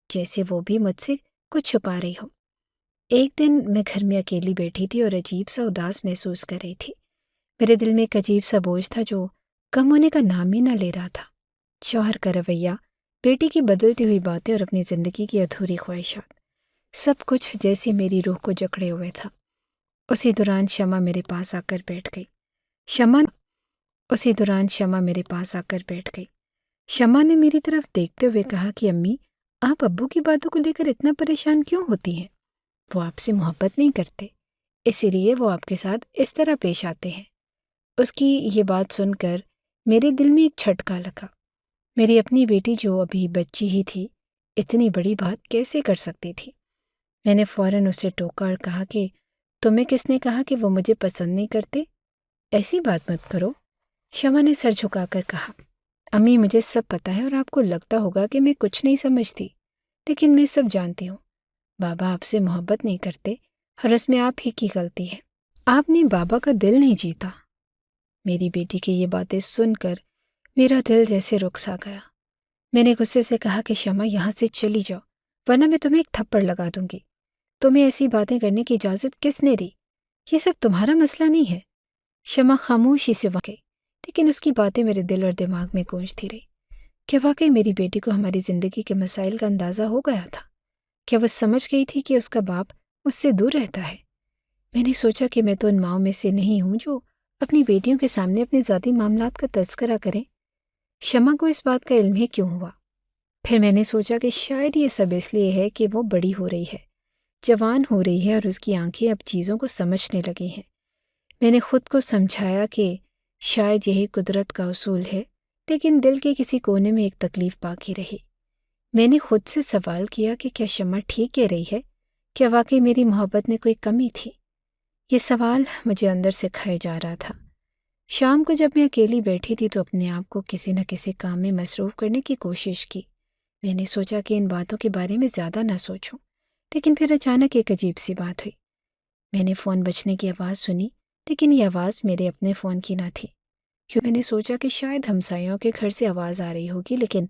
جیسے وہ بھی مجھ سے کچھ چھپا رہی ہو۔ ایک دن میں گھر میں اکیلی بیٹھی تھی اور عجیب سا اداس محسوس کر رہی تھی۔ میرے دل میں ایک عجیب سا بوجھ تھا جو کم ہونے کا نام ہی نہ لے رہا تھا۔ شوہر کا رویہ، بیٹی کی بدلتی ہوئی باتیں اور اپنی زندگی کی ادھوری خواہشات، سب کچھ جیسے میری روح کو جکڑے ہوئے تھا۔ اسی دوران شمع میرے پاس آ کر بیٹھ گئی۔ شمع نے میری طرف دیکھتے ہوئے کہا کہ امی، آپ ابو کی باتوں کو لے کر اتنا پریشان کیوں ہوتی ہیں؟ وہ آپ سے محبت نہیں کرتے، اسی لیے وہ آپ کے ساتھ اس طرح پیش آتے ہیں۔ اس کی یہ بات سن کر میرے دل میں ایک جھٹکا لگا۔ میری اپنی بیٹی جو ابھی بچی ہی تھی، اتنی بڑی بات کیسے کر سکتی تھی؟ میں نے فوراً اسے ٹوکا اور کہا کہ تمہیں کس نے کہا کہ وہ مجھے پسند نہیں کرتے؟ ایسی بات مت کرو۔ شمع نے سر جھکا کر کہا، امی مجھے سب پتہ ہے اور آپ کو لگتا ہوگا کہ میں کچھ نہیں سمجھتی، لیکن میں سب جانتی ہوں۔ بابا آپ سے محبت نہیں کرتے اور اس میں آپ ہی کی غلطی ہے، آپ نے بابا کا دل نہیں جیتا۔ میری بیٹی کی یہ باتیں سن کر میرا دل جیسے رک سا گیا۔ میں نے غصے سے کہا کہ شمع یہاں سے چلی جاؤ ورنہ میں تمہیں ایک تھپڑ لگا دوں گی۔ تمہیں ایسی باتیں کرنے کی اجازت کس نے دی؟ یہ سب تمہارا مسئلہ نہیں ہے۔ شمع خاموشی سے وہاں گئی، لیکن اس کی باتیں میرے دل اور دماغ میں گونجتی رہی۔ کیا واقعی میری بیٹی کو ہماری زندگی کے مسائل کا اندازہ ہو گیا تھا؟ کیا وہ سمجھ گئی تھی کہ اس کا باپ مجھ سے دور رہتا ہے؟ میں نے سوچا کہ میں تو ان ماؤں میں سے نہیں ہوں جو اپنی بیٹیوں کے سامنے اپنے ذاتی معاملات کا تذکرہ کریں۔ شمع کو اس بات کا علم ہی کیوں ہوا؟ پھر میں نے سوچا کہ شاید یہ سب اس لیے ہے کہ وہ بڑی ہو رہی ہے، جوان ہو رہی ہے اور اس کی آنکھیں اب چیزوں کو سمجھنے لگی ہیں۔ میں نے خود کو سمجھایا کہ شاید یہی قدرت کا اصول ہے، لیکن دل کے کسی کونے میں ایک تکلیف باقی رہی۔ میں نے خود سے سوال کیا کہ کیا شمع ٹھیک کہہ رہی ہے؟ کیا واقعی میری محبت میں کوئی کمی تھی؟ یہ سوال مجھے اندر سے کھائے جا رہا تھا۔ شام کو جب میں اکیلی بیٹھی تھی تو اپنے آپ کو کسی نہ کسی کام میں مصروف کرنے کی کوشش کی۔ میں نے سوچا کہ ان باتوں کے بارے میں زیادہ نہ سوچوں، لیکن پھر اچانک ایک عجیب سی بات ہوئی۔ میں نے فون بجنے کی آواز سنی، لیکن یہ آواز میرے اپنے فون کی نہ تھی۔ کیوں میں نے سوچا کہ شاید ہمسایوں کے گھر سے آواز آ رہی ہوگی، لیکن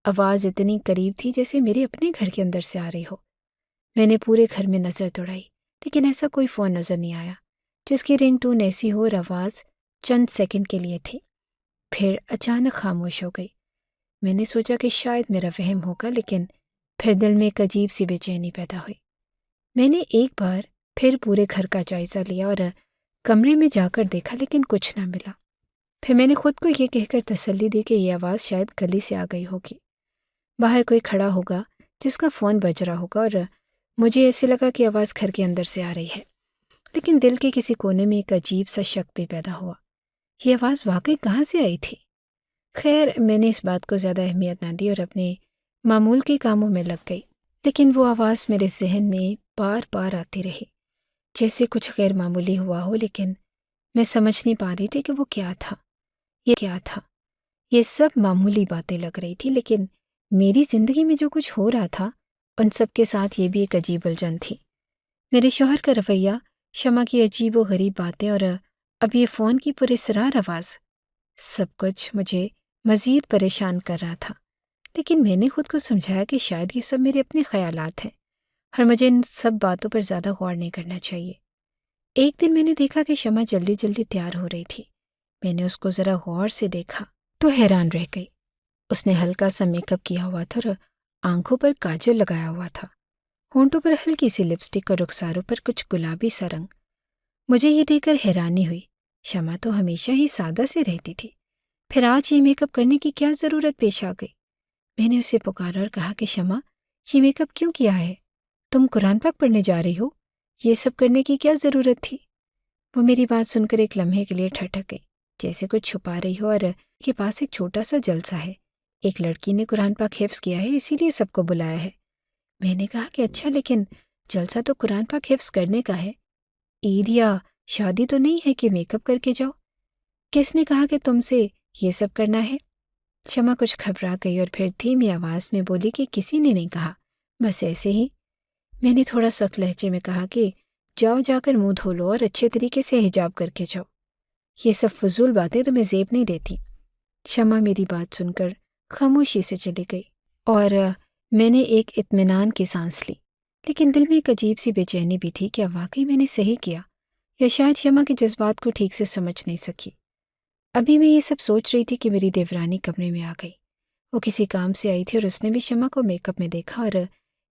آواز اتنی قریب تھی جیسے میرے اپنے گھر کے اندر سے آ رہی ہو۔ میں نے پورے گھر میں نظر دوڑائی، لیکن ایسا کوئی فون نظر نہیں آیا جس کی رنگ ٹون ایسی ہو اور آواز چند سیکنڈ کے لیے تھی، پھر اچانک خاموش ہو گئی۔ میں نے سوچا کہ شاید میرا وہم ہوگا، لیکن پھر دل میں ایک عجیب سی بے چینی پیدا ہوئی۔ میں نے ایک بار پھر پورے گھر کا جائزہ لیا اور کمرے میں جا کر دیکھا، لیکن کچھ نہ ملا۔ پھر میں نے خود کو یہ کہہ کر تسلی دی کہ یہ آواز شاید گلی سے آ گئی ہوگی، باہر کوئی کھڑا ہوگا جس کا فون بج رہا ہوگا، اور مجھے ایسے لگا کہ آواز گھر کے اندر سے آ رہی ہے۔ لیکن دل کے کسی کونے میں ایک عجیب سا شک بھی پیدا ہوا، یہ آواز واقعی کہاں سے آئی تھی؟ خیر، میں نے اس بات کو زیادہ اہمیت نہ دی اور اپنے معمول کے کاموں میں لگ گئی، لیکن وہ آواز میرے ذہن میں بار بار آتی رہی، جیسے کچھ غیر معمولی ہوا ہو، لیکن میں سمجھ نہیں پا رہی تھی کہ وہ کیا تھا۔ یہ کیا تھا؟ یہ سب معمولی باتیں لگ رہی تھی، لیکن میری زندگی میں جو کچھ ہو رہا تھا ان سب کے ساتھ یہ بھی ایک عجیب الجھن تھی۔ میرے شوہر کا رویہ، شمع کی عجیب و غریب باتیں، اور اب یہ فون کی پراسرار آواز، سب کچھ مجھے مزید پریشان کر رہا تھا۔ لیکن میں نے خود کو سمجھایا کہ شاید یہ سب میرے اپنے خیالات ہیں اور مجھے ان سب باتوں پر زیادہ غور نہیں کرنا چاہیے۔ ایک دن میں نے دیکھا کہ شمع جلدی جلدی تیار ہو رہی تھی۔ میں نے اس کو ذرا غور سے دیکھا تو حیران رہ گئی۔ اس نے ہلکا سا میک اپ کیا ہوا تھا اور آنکھوں پر کاجل لگایا ہوا تھا، ہونٹوں پر ہلکی سی لپسٹک اور رخساروں پر کچھ گلابی سا رنگ۔ مجھے یہ دیکھ کر حیرانی ہوئی، شمع تو ہمیشہ ہی سادہ سے رہتی تھی، پھر آج یہ میک اپ کرنے کی کیا ضرورت پیش آ گئی؟ میں نے اسے پکارا اور کہا کہ شمع، یہ میک اپ کیوں کیا ہے؟ تم قرآن پاک پڑھنے جا رہی ہو، یہ سب کرنے کی کیا ضرورت تھی؟ وہ میری بات سن کر ایک لمحے کے لیے ٹھٹک گئی، جیسے کچھ چھپا رہی ہو، اور کے پاس ایک چھوٹا سا جلسہ ہے، ایک لڑکی نے قرآن پاک حفظ کیا ہے، اسی لیے سب کو بلایا ہے۔ میں نے کہا کہ اچھا، لیکن جلسہ تو قرآن پاک حفظ کرنے کا ہے، عید یا شادی تو نہیں ہے کہ میک اپ کر کے جاؤ۔ کس نے کہا کہ تم سے یہ سب کرنا ہے؟ شمع کچھ گھبرا گئی اور پھر دھیمی آواز میں بولی کہ کسی نے نہیں کہا، بس ایسے ہی۔ میں نے تھوڑا سخت لہجے میں کہا کہ جاؤ، جا کر منہ دھو لو اور اچھے طریقے سے حجاب کر کے جاؤ، یہ سب فضول باتیں تمہیں زیب نہیں دیتی۔ شمع میری بات سن کر خاموشی سے چلی گئی اور میں نے ایک اطمینان کی سانس لی، لیکن دل میں ایک عجیب سی بے چینی بھی تھی کہ واقعی میں نے صحیح کیا، یا شاید شمع کے جذبات کو ٹھیک سے سمجھ نہیں سکی۔ ابھی میں یہ سب سوچ رہی تھی کہ میری دیورانی کمرے میں آ گئی۔ وہ کسی کام سے آئی تھی اور اس نے بھی شمع کو میک اپ میں دیکھا اور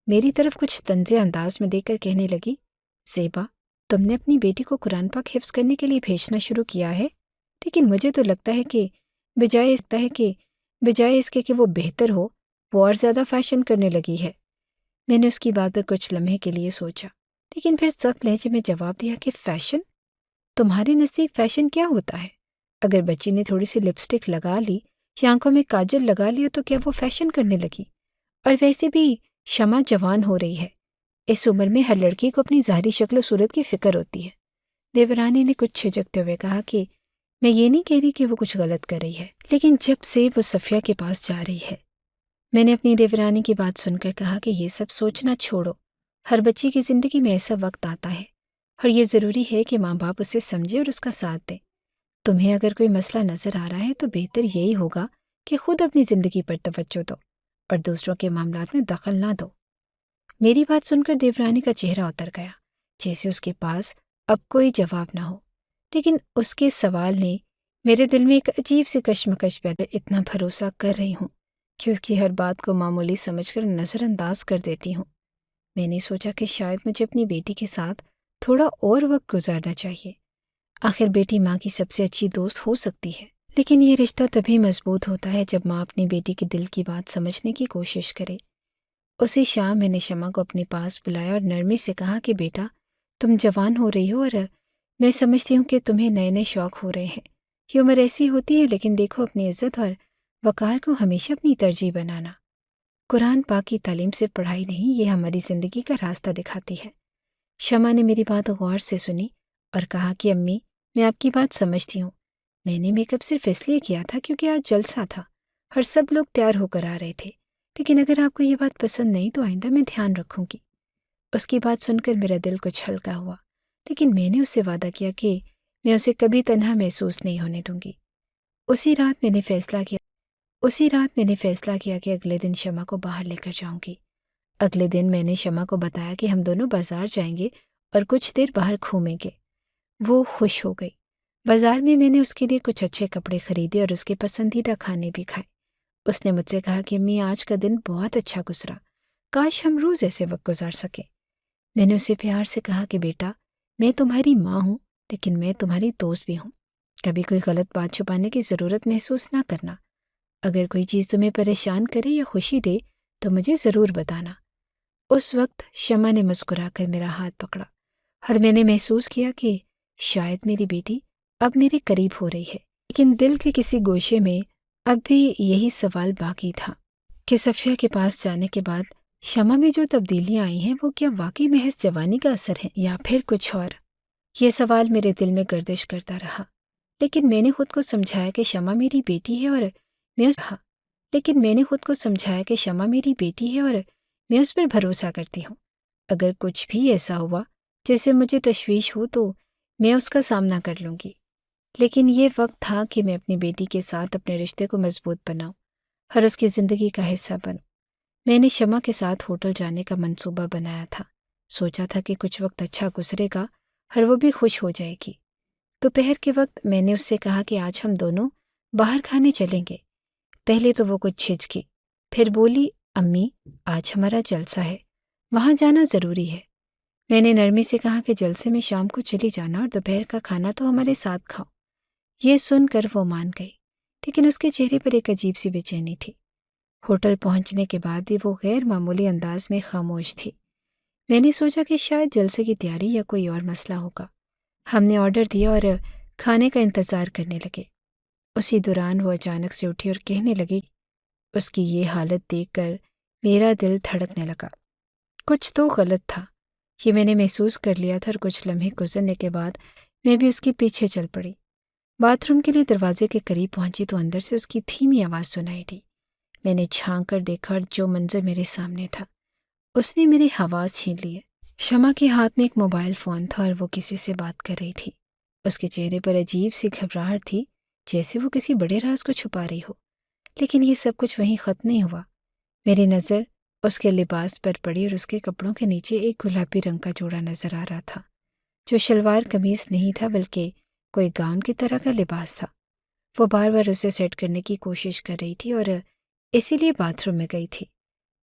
میری طرف کچھ طنزے انداز میں دیکھ کر کہنے لگی، زیبا، تم نے اپنی بیٹی کو قرآن پاک حفظ کرنے کے لیے بھیجنا شروع کیا ہے، لیکن مجھے تو لگتا ہے کہ بجائے اس کے کہ وہ بہتر ہو، وہ اور زیادہ فیشن کرنے لگی ہے۔ میں نے اس کی بات پر کچھ لمحے کے لیے سوچا، لیکن پھر سخت لہجے میں جواب دیا کہ فیشن؟ تمہارے نزدیک فیشن کیا ہوتا ہے؟ اگر بچی نے تھوڑی سی لپسٹک لگا لی یا آنکھوں میں کاجل لگا لیا تو کیا وہ فیشن کرنے لگی؟ اور ویسے بھی شمع جوان ہو رہی ہے، اس عمر میں ہر لڑکی کو اپنی ظاہری شکل و صورت کی فکر ہوتی ہے۔ دیورانی نے کچھ جھجکتے ہوئے کہا کہ میں یہ نہیں کہہ رہی کہ وہ کچھ غلط کر رہی ہے، لیکن جب سے وہ صفیہ کے پاس جا رہی ہے۔ میں نے اپنی دیورانی کی بات سن کر کہا کہ یہ سب سوچنا چھوڑو، ہر بچی کی زندگی میں ایسا وقت آتا ہے اور یہ ضروری ہے کہ ماں باپ اسے سمجھے اور اس کا ساتھ دیں۔ تمہیں اگر کوئی مسئلہ نظر آ رہا ہے تو بہتر یہی ہوگا کہ خود اپنی زندگی پر توجہ دو اور دوسروں کے معاملات میں دخل نہ دو۔ میری بات سن کر دیورانی کا چہرہ اتر گیا، جیسے اس کے پاس اب کوئی جواب نہ ہو، لیکن اس کے سوال نے میرے دل میں ایک عجیب سی کشمکش پیدا۔ اتنا بھروسہ کر رہی ہوں کہ اس کی ہر بات کو معمولی سمجھ کر نظر انداز کر دیتی ہوں۔ میں نے سوچا کہ شاید مجھے اپنی بیٹی کے ساتھ تھوڑا اور وقت گزارنا چاہیے، آخر بیٹی ماں کی سب سے اچھی دوست ہو سکتی ہے، لیکن یہ رشتہ تبھی مضبوط ہوتا ہے جب ماں اپنی بیٹی کے دل کی بات سمجھنے کی کوشش کرے۔ اسی شام میں نے شمع کو اپنے پاس بلایا اور نرمی سے کہا کہ بیٹا، تم جوان ہو رہی ہو اور میں سمجھتی ہوں کہ تمہیں نئے نئے شوق ہو رہے ہیں، یہ عمر ایسی ہوتی ہے، لیکن دیکھو اپنی عزت اور وقار کو ہمیشہ اپنی ترجیح بنانا۔ قرآن پاک کی تعلیم صرف پڑھائی نہیں، یہ ہماری زندگی کا راستہ دکھاتی ہے۔ شمع نے میری بات غور سے سنی اور کہا کہ امی، میں آپ کی بات سمجھتی ہوں، میں نے میک اپ صرف اس لیے کیا تھا کیونکہ آج جلسہ تھا اور سب لوگ تیار ہو کر آ رہے تھے، لیکن اگر آپ کو یہ بات پسند نہیں تو آئندہ میں دھیان رکھوں گی۔ اس کی بات سن کر میرا دل کچھ ہلکا ہوا، لیکن میں نے اس سے وعدہ کیا کہ میں اسے کبھی تنہا محسوس نہیں ہونے دوں گی۔ اسی رات میں نے فیصلہ کیا کہ اگلے دن شمع کو باہر لے کر جاؤں گی۔ اگلے دن میں نے شمع کو بتایا کہ ہم دونوں بازار جائیں گے اور کچھ دیر باہر گھومیں گے۔ وہ خوش ہو گئی۔ بازار میں نے اس کے لیے کچھ اچھے کپڑے خریدے اور اس کے پسندیدہ کھانے بھی کھائے۔ اس نے مجھ سے کہا کہ امی آج کا دن بہت اچھا گزرا، کاش ہم روز ایسے وقت گزار سکیں۔ میں نے اسے پیار سے کہا کہ بیٹا، میں تمہاری ماں ہوں لیکن میں تمہاری دوست بھی ہوں۔ کبھی کوئی غلط بات چھپانے کی ضرورت محسوس نہ کرنا۔ اگر کوئی چیز تمہیں پریشان کرے یا خوشی دے تو مجھے ضرور بتانا۔ اس وقت شمع نے مسکرا کر میرا ہاتھ پکڑا اور میں نے محسوس کیا کہ شاید میری بیٹی اب میرے قریب ہو رہی ہے، لیکن دل کے کسی گوشے میں اب بھی یہی سوال باقی تھا کہ صفیہ کے پاس جانے کے بعد شمع میں جو تبدیلیاں آئی ہیں وہ کیا واقعی محض جوانی کا اثر ہے یا پھر کچھ اور؟ یہ سوال میرے دل میں گردش کرتا رہا، لیکن میں نے خود کو سمجھایا کہ شمع میری بیٹی ہے اور میں اس پر بھروسہ کرتی ہوں۔ اگر کچھ بھی ایسا ہوا جس سے مجھے تشویش ہو تو میں اس کا سامنا کر لوں گی، لیکن یہ وقت تھا کہ میں اپنی بیٹی کے ساتھ اپنے رشتے کو مضبوط بناؤں اور اس کی زندگی کا حصہ بنوں۔ میں نے شمع کے ساتھ ہوٹل جانے کا منصوبہ بنایا تھا، سوچا تھا کہ کچھ وقت اچھا گزرے گا اور وہ بھی خوش ہو جائے گی۔ دوپہر کے وقت میں نے اس سے کہا کہ آج ہم دونوں باہر کھانے چلیں گے۔ پہلے تو وہ کچھ جھجکی، پھر بولی امی آج ہمارا جلسہ ہے، وہاں جانا ضروری ہے۔ میں نے نرمی سے کہا کہ جلسے میں شام کو چلی جانا اور دوپہر کا کھانا تو ہمارے ساتھ کھاؤ۔ یہ سن کر وہ مان گئی، لیکن اس کے چہرے پر ایک عجیب سی بے چینی تھی۔ ہوٹل پہنچنے کے بعد بھی وہ غیر معمولی انداز میں خاموش تھی۔ میں نے سوچا کہ شاید جلسے کی تیاری یا کوئی اور مسئلہ ہوگا۔ ہم نے آرڈر دیا اور کھانے کا انتظار کرنے لگے۔ اسی دوران وہ اچانک سے اٹھی اور کہنے لگی، اس کی یہ حالت دیکھ کر میرا دل دھڑکنے لگا۔ کچھ تو غلط تھا، یہ میں نے محسوس کر لیا تھا، اور کچھ لمحے گزرنے کے بعد میں بھی اس کے پیچھے چل پڑی۔ باتھ روم کے لیے دروازے کے قریب پہنچی تو اندر سے اس کی دھیمی آواز سنائی دی۔ میں نے جھانک کر دیکھا اور جو منظر میرے سامنے تھا اس نے میری حواس چھین لیے۔ شمع کے ہاتھ میں ایک موبائل فون تھا اور وہ کسی سے بات کر رہی تھی۔ اس کے چہرے پر عجیب سی گھبراہٹ تھی، جیسے وہ کسی بڑے راز کو چھپا رہی ہو۔ لیکن یہ سب کچھ وہیں ختم نہیں ہوا۔ میری نظر اس کے لباس پر پڑی اور اس کے کپڑوں کے نیچے ایک گلابی رنگ کا جوڑا نظر آ رہا تھا، جو شلوار قمیص نہیں تھا بلکہ کوئی گاؤن کی طرح کا لباس تھا۔ وہ بار بار اسے سیٹ کرنے کی کوشش کر رہی تھی اور اسی لیے باتھ روم میں گئی تھی۔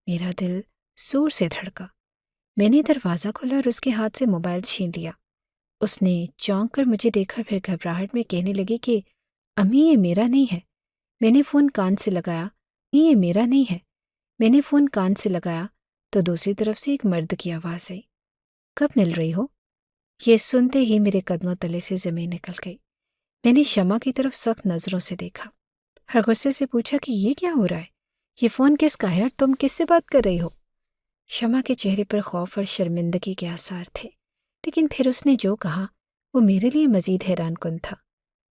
میرا دل زور سے دھڑکا۔ میں نے دروازہ کھولا اور اس کے ہاتھ سے موبائل چھین لیا۔ اس نے چونک کر مجھے دیکھا، پھر گھبراہٹ میں کہنے لگی کہ امی یہ میرا نہیں ہے۔ میں نے فون کان سے لگایا، یہ میرا نہیں ہے۔ میں نے فون کان سے لگایا تو دوسری طرف سے ایک مرد کی آواز آئی، کب مل رہی ہو؟ یہ سنتے ہی میرے قدموں تلے سے زمین نکل گئی۔ میں نے شمع کی طرف سخت نظروں سے دیکھا اور غصے سے پوچھا کہ یہ کیا ہو رہا ہے؟ یہ فون کس کا ہے اور تم کس سے بات کر رہی ہو؟ شمع کے چہرے پر خوف اور شرمندگی کے آثار تھے، لیکن پھر اس نے جو کہا وہ میرے لیے مزید حیران کن تھا۔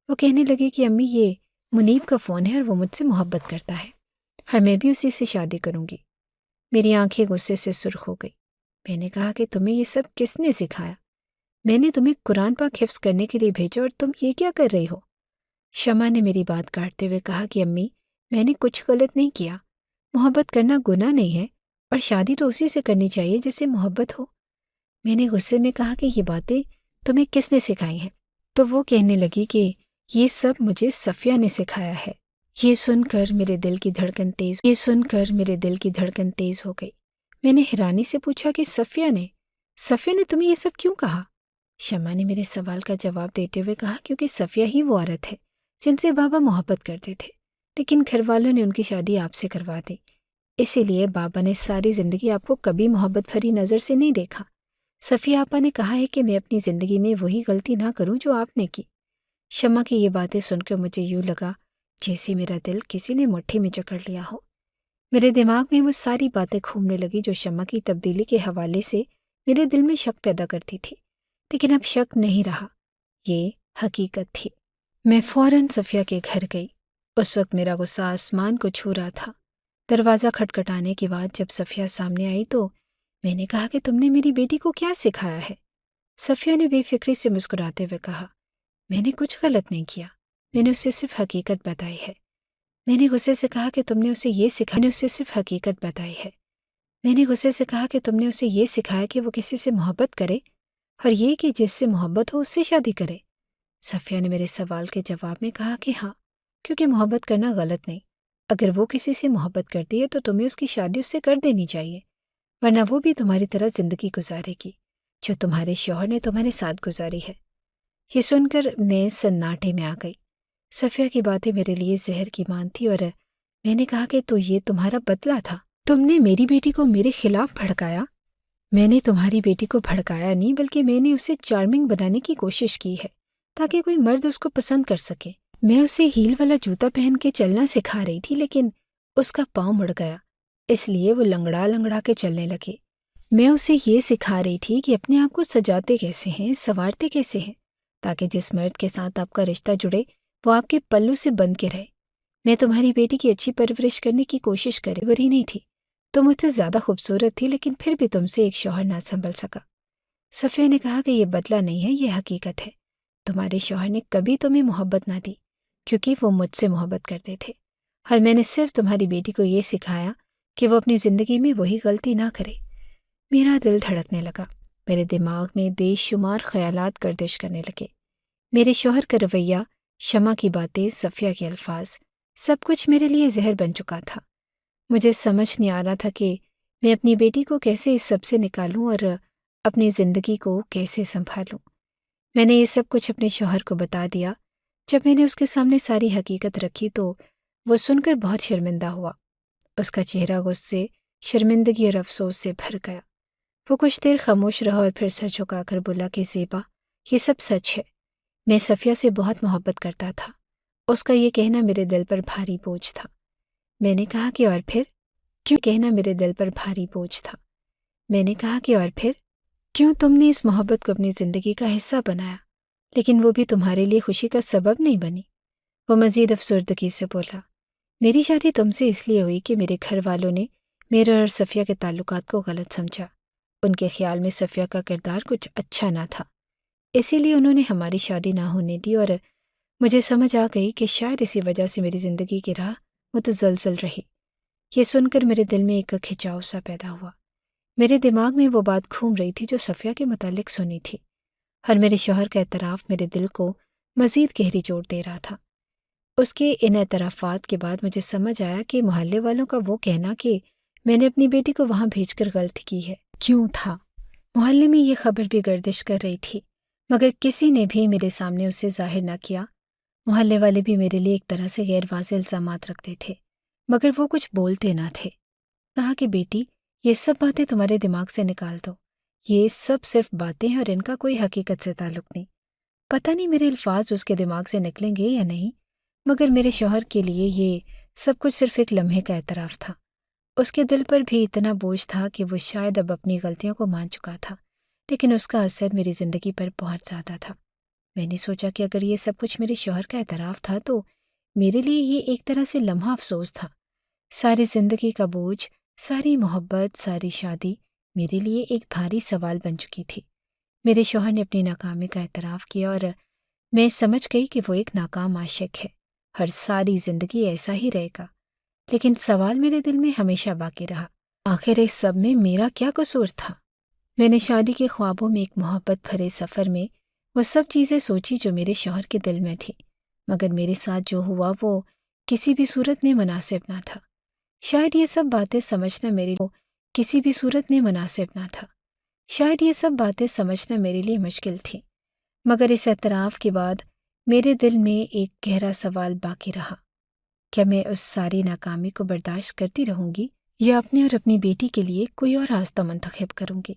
وہ کہنے لگی کہ امی یہ منیب کا فون ہے اور وہ مجھ سے محبت کرتا ہے اور میں بھی اسی سے شادی کروں گی۔ میری آنکھیں غصے سے سرخ ہو گئی۔ میں نے کہا کہ تمہیں یہ سب کس نے سکھایا؟ میں نے تمہیں قرآن پاک حفظ کرنے کے لیے بھیجا اور تم یہ کیا کر رہی ہو؟ شمع نے میری بات کاٹتے ہوئے کہا کہ امی میں نے کچھ غلط نہیں کیا، محبت کرنا گناہ نہیں ہے اور شادی تو اسی سے کرنی چاہیے جس سے محبت ہو۔ میں نے غصے میں کہا کہ یہ باتیں تمہیں کس نے سکھائی ہیں؟ تو وہ کہنے لگی کہ یہ سب مجھے صفیہ نے سکھایا ہے۔ یہ سن کر میرے دل کی دھڑکن تیز ہو گئی۔ میں نے حیرانی سے پوچھا کہ صفیہ نے تمہیں یہ سب کیوں کہا؟ شمع نے میرے سوال کا جواب دیتے ہوئے کہا کیونکہ صفیہ ہی وہ عورت ہے جن سے بابا محبت کرتے تھے، لیکن گھر والوں نے ان کی شادی آپ سے کروا دی، اسی لیے بابا نے ساری زندگی آپ کو کبھی محبت بھری نظر سے نہیں دیکھا۔ صفیہ آپا نے کہا ہے کہ میں اپنی زندگی میں وہی غلطی نہ کروں جو آپ نے کی۔ شمع کی یہ باتیں سن کر مجھے یوں لگا جیسے میرا دل کسی نے مٹھی میں جکڑ لیا ہو۔ میرے دماغ میں وہ ساری باتیں گھومنے لگی جو شمع کی تبدیلی کے حوالے سے میرے دل میں شک پیدا کرتی تھی، لیکن اب شک نہیں رہا، یہ حقیقت تھی۔ میں فوراً صفیہ کے گھر گئی۔ اس وقت میرا غصہ آسمان کو چھو رہا تھا۔ دروازہ کھٹکھٹانے کے بعد جب صفیہ سامنے آئی تو میں نے کہا کہ تم نے میری بیٹی کو کیا سکھایا ہے؟ صفیہ نے بے فکری سے مسکراتے ہوئے کہا، میں نے کچھ غلط نہیں کیا، میں نے اسے صرف حقیقت بتائی ہے۔ میں نے غصے سے کہا کہ تم نے اسے یہ سکھایا، میں نے اسے صرف حقیقت بتائی ہے۔ میں نے غصے سے کہا کہ تم نے اسے یہ سکھایا کہ وہ کسی سے محبت کرے اور یہ کہ جس سے محبت ہو اس سے شادی کرے۔ صفیہ نے میرے سوال کے جواب میں کہا کہ ہاں، کیونکہ محبت کرنا غلط نہیں۔ اگر وہ کسی سے محبت کرتی ہے تو تمہیں اس کی شادی اس سے کر دینی چاہیے، ورنہ وہ بھی تمہاری طرح زندگی گزارے گی جو تمہارے شوہر نے تمہارے ساتھ گزاری ہے۔ یہ سن کر میں سناٹے میں آ گئی۔ صفیہ کی باتیں میرے لیے زہر کی مان تھی اور میں نے کہا کہ تو یہ تمہارا بدلہ تھا؟ تم نے میری بیٹی کو میرے خلاف بھڑکایا؟ میں نے تمہاری بیٹی کو بھڑکایا نہیں، بلکہ میں نے اسے چارمنگ بنانے کی کوشش کی ہے تاکہ کوئی مرد اس کو پسند کر سکے۔ میں اسے ہیل والا جوتا پہن کے چلنا سکھا رہی تھی، لیکن اس کا پاؤں مڑ گیا، اس لیے وہ لنگڑا لنگڑا کے چلنے لگے۔ میں اسے یہ سکھا رہی تھی کہ اپنے آپ کو سجاتے کیسے ہیں، سنوارتے کیسے ہیں، تاکہ جس مرد کے ساتھ آپ کا رشتہ جڑے وہ آپ کے پلو سے بن کے رہے۔ میں تمہاری بیٹی کی اچھی پرورش کرنے کی کوشش کرے بری نہیں تھی۔ تم مجھ سے زیادہ خوبصورت تھی، لیکن پھر بھی تم سے ایک شوہر نہ سنبھل سکا۔ صفیہ نے کہا کہ یہ بدلہ نہیں ہے، یہ حقیقت ہے۔ تمہارے شوہر نے کبھی تمہیں محبت نہ دی کیونکہ وہ مجھ سے محبت کرتے تھے، اور میں نے صرف تمہاری بیٹی کو یہ سکھایا کہ وہ اپنی زندگی میں وہی غلطی نہ کرے۔ میرا دل دھڑکنے لگا، میرے دماغ میں بے شمار خیالات گردش کرنے لگے۔ میرے شوہر کا رویہ، شمع کی باتیں، صفیہ کے الفاظ، سب کچھ میرے لیے زہر بن چکا تھا۔ مجھے سمجھ نہیں آ رہا تھا کہ میں اپنی بیٹی کو کیسے اس سب سے نکالوں اور اپنی زندگی کو کیسے سنبھالوں۔ میں نے یہ سب کچھ اپنے شوہر کو بتا دیا۔ جب میں نے اس کے سامنے ساری حقیقت رکھی تو وہ سن کر بہت شرمندہ ہوا۔ اس کا چہرہ غصے، شرمندگی اور افسوس سے بھر گیا۔ وہ کچھ دیر خاموش رہا اور پھر سر جھکا کر بولا کہ زیبا، یہ سب سچ ہے۔ میں صفیہ سے بہت محبت کرتا تھا۔ اس کا یہ کہنا میرے دل پر بھاری بوجھ تھا۔ میں نے کہا کہ اور پھر؟ کیوں کہنا میرے دل پر بھاری بوجھ تھا؟ میں نے کہا کہ اور پھر؟ کیوں تم نے اس محبت کو اپنی زندگی کا حصہ بنایا، لیکن وہ بھی تمہارے لیے خوشی کا سبب نہیں بنی؟ وہ مزید افسردگی سے بولا، میری شادی تم سے اس لیے ہوئی کہ میرے گھر والوں نے میرے اور صفیہ کے تعلقات کو غلط سمجھا۔ ان کے خیال میں صفیہ کا کردار کچھ اچھا نہ تھا، اسی لیے انہوں نے ہماری شادی نہ ہونے دی، اور مجھے سمجھ آ گئی کہ شاید اسی وجہ سے میری زندگی کی راہ متزلزل رہی۔ یہ سن کر میرے دل میں ایک کھچاؤ سا پیدا ہوا۔ میرے دماغ میں وہ بات گھوم رہی تھی جو صفیہ کے متعلق سنی تھی، اور میرے شوہر کا اعتراف میرے دل کو مزید گہری چوٹ دے رہا تھا۔ اس کے ان اعترافات کے بعد مجھے سمجھ آیا کہ محلے والوں کا وہ کہنا کہ میں نے اپنی بیٹی کو وہاں بھیج کر غلطی کی ہے کیوں تھا۔ محلے میں یہ خبر بھی گردش کر رہی تھی، مگر کسی نے بھی میرے سامنے اسے ظاہر نہ کیا۔ محلے والے بھی میرے لیے ایک طرح سے غیر واضح الزامات رکھتے تھے، مگر وہ کچھ بولتے نہ تھے۔ کہا کہ بیٹی، یہ سب باتیں تمہارے دماغ سے نکال دو، یہ سب صرف باتیں ہیں اور ان کا کوئی حقیقت سے تعلق نہیں۔ پتہ نہیں میرے الفاظ اس کے دماغ سے نکلیں گے یا نہیں، مگر میرے شوہر کے لیے یہ سب کچھ صرف ایک لمحے کا اعتراف تھا۔ اس کے دل پر بھی اتنا بوجھ تھا کہ وہ شاید اب اپنی غلطیوں کو مان چکا تھا، لیکن اس کا اثر میری زندگی پر بہت زیادہ تھا۔ میں نے سوچا کہ اگر یہ سب کچھ میرے شوہر کا اعتراف تھا تو میرے لیے یہ ایک طرح سے لمحہ افسوس تھا۔ ساری زندگی کا بوجھ، ساری محبت، ساری شادی میرے لیے ایک بھاری سوال بن چکی تھی۔ میرے شوہر نے اپنی ناکامی کا اعتراف کیا اور میں سمجھ گئی کہ وہ ایک ناکام عاشق ہے، ہر ساری زندگی ایسا ہی رہے گا۔ لیکن سوال میرے دل میں ہمیشہ باقی رہا، آخر اس سب میں میرا کیا قصور تھا؟ میں نے شادی کے خوابوں میں ایک محبت بھرے سفر میں وہ سب چیزیں سوچی جو میرے شوہر کے دل میں تھی، مگر میرے ساتھ جو ہوا وہ کسی بھی صورت میں مناسب نہ تھا۔ شاید یہ سب باتیں سمجھنا میرے لیے کسی بھی صورت میں مناسب نہ تھا۔ شاید یہ سب باتیں سمجھنا میرے لیے مشکل تھی، مگر اس اعتراف کے بعد میرے دل میں ایک گہرا سوال باقی رہا، کیا میں اس ساری ناکامی کو برداشت کرتی رہوں گی یا اپنے اور اپنی بیٹی کے لیے کوئی اور راستہ منتخب کروں گی؟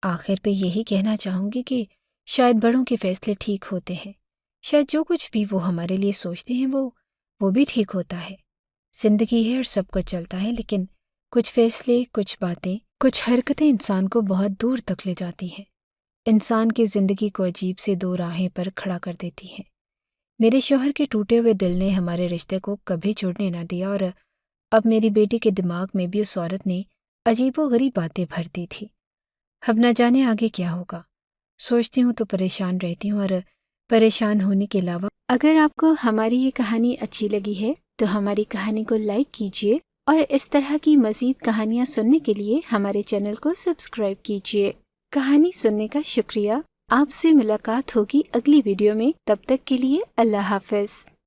آخر پہ یہی کہنا چاہوں گی کہ شاید بڑوں کے فیصلے ٹھیک ہوتے ہیں، شاید جو کچھ بھی وہ ہمارے لیے سوچتے ہیں وہ بھی ٹھیک ہوتا ہے۔ زندگی ہے اور سب کچھ چلتا ہے، لیکن کچھ فیصلے، کچھ باتیں، کچھ حرکتیں انسان کو بہت دور تک لے جاتی ہیں، انسان کی زندگی کو عجیب سے دو راہیں پر کھڑا کر دیتی ہیں۔ میرے شوہر کے ٹوٹے ہوئے دل نے ہمارے رشتے کو کبھی جڑنے نہ دیا، اور اب میری بیٹی کے دماغ میں بھی اس عورت نے عجیب و غریب باتیں بھر دی تھی۔ اب نہ جانے آگے کیا ہوگا، سوچتی ہوں تو پریشان رہتی ہوں، اور پریشان ہونے کے علاوہ اگر آپ کو ہماری یہ کہانی اچھی لگی ہے تو ہماری کہانی کو لائک کیجیے، اور اس طرح کی مزید کہانیاں سننے کے لیے ہمارے چینل کو سبسکرائب کیجیے۔ کہانی سننے کا شکریہ۔ آپ سے ملاقات ہوگی اگلی ویڈیو میں، تب تک کے لیے اللہ حافظ۔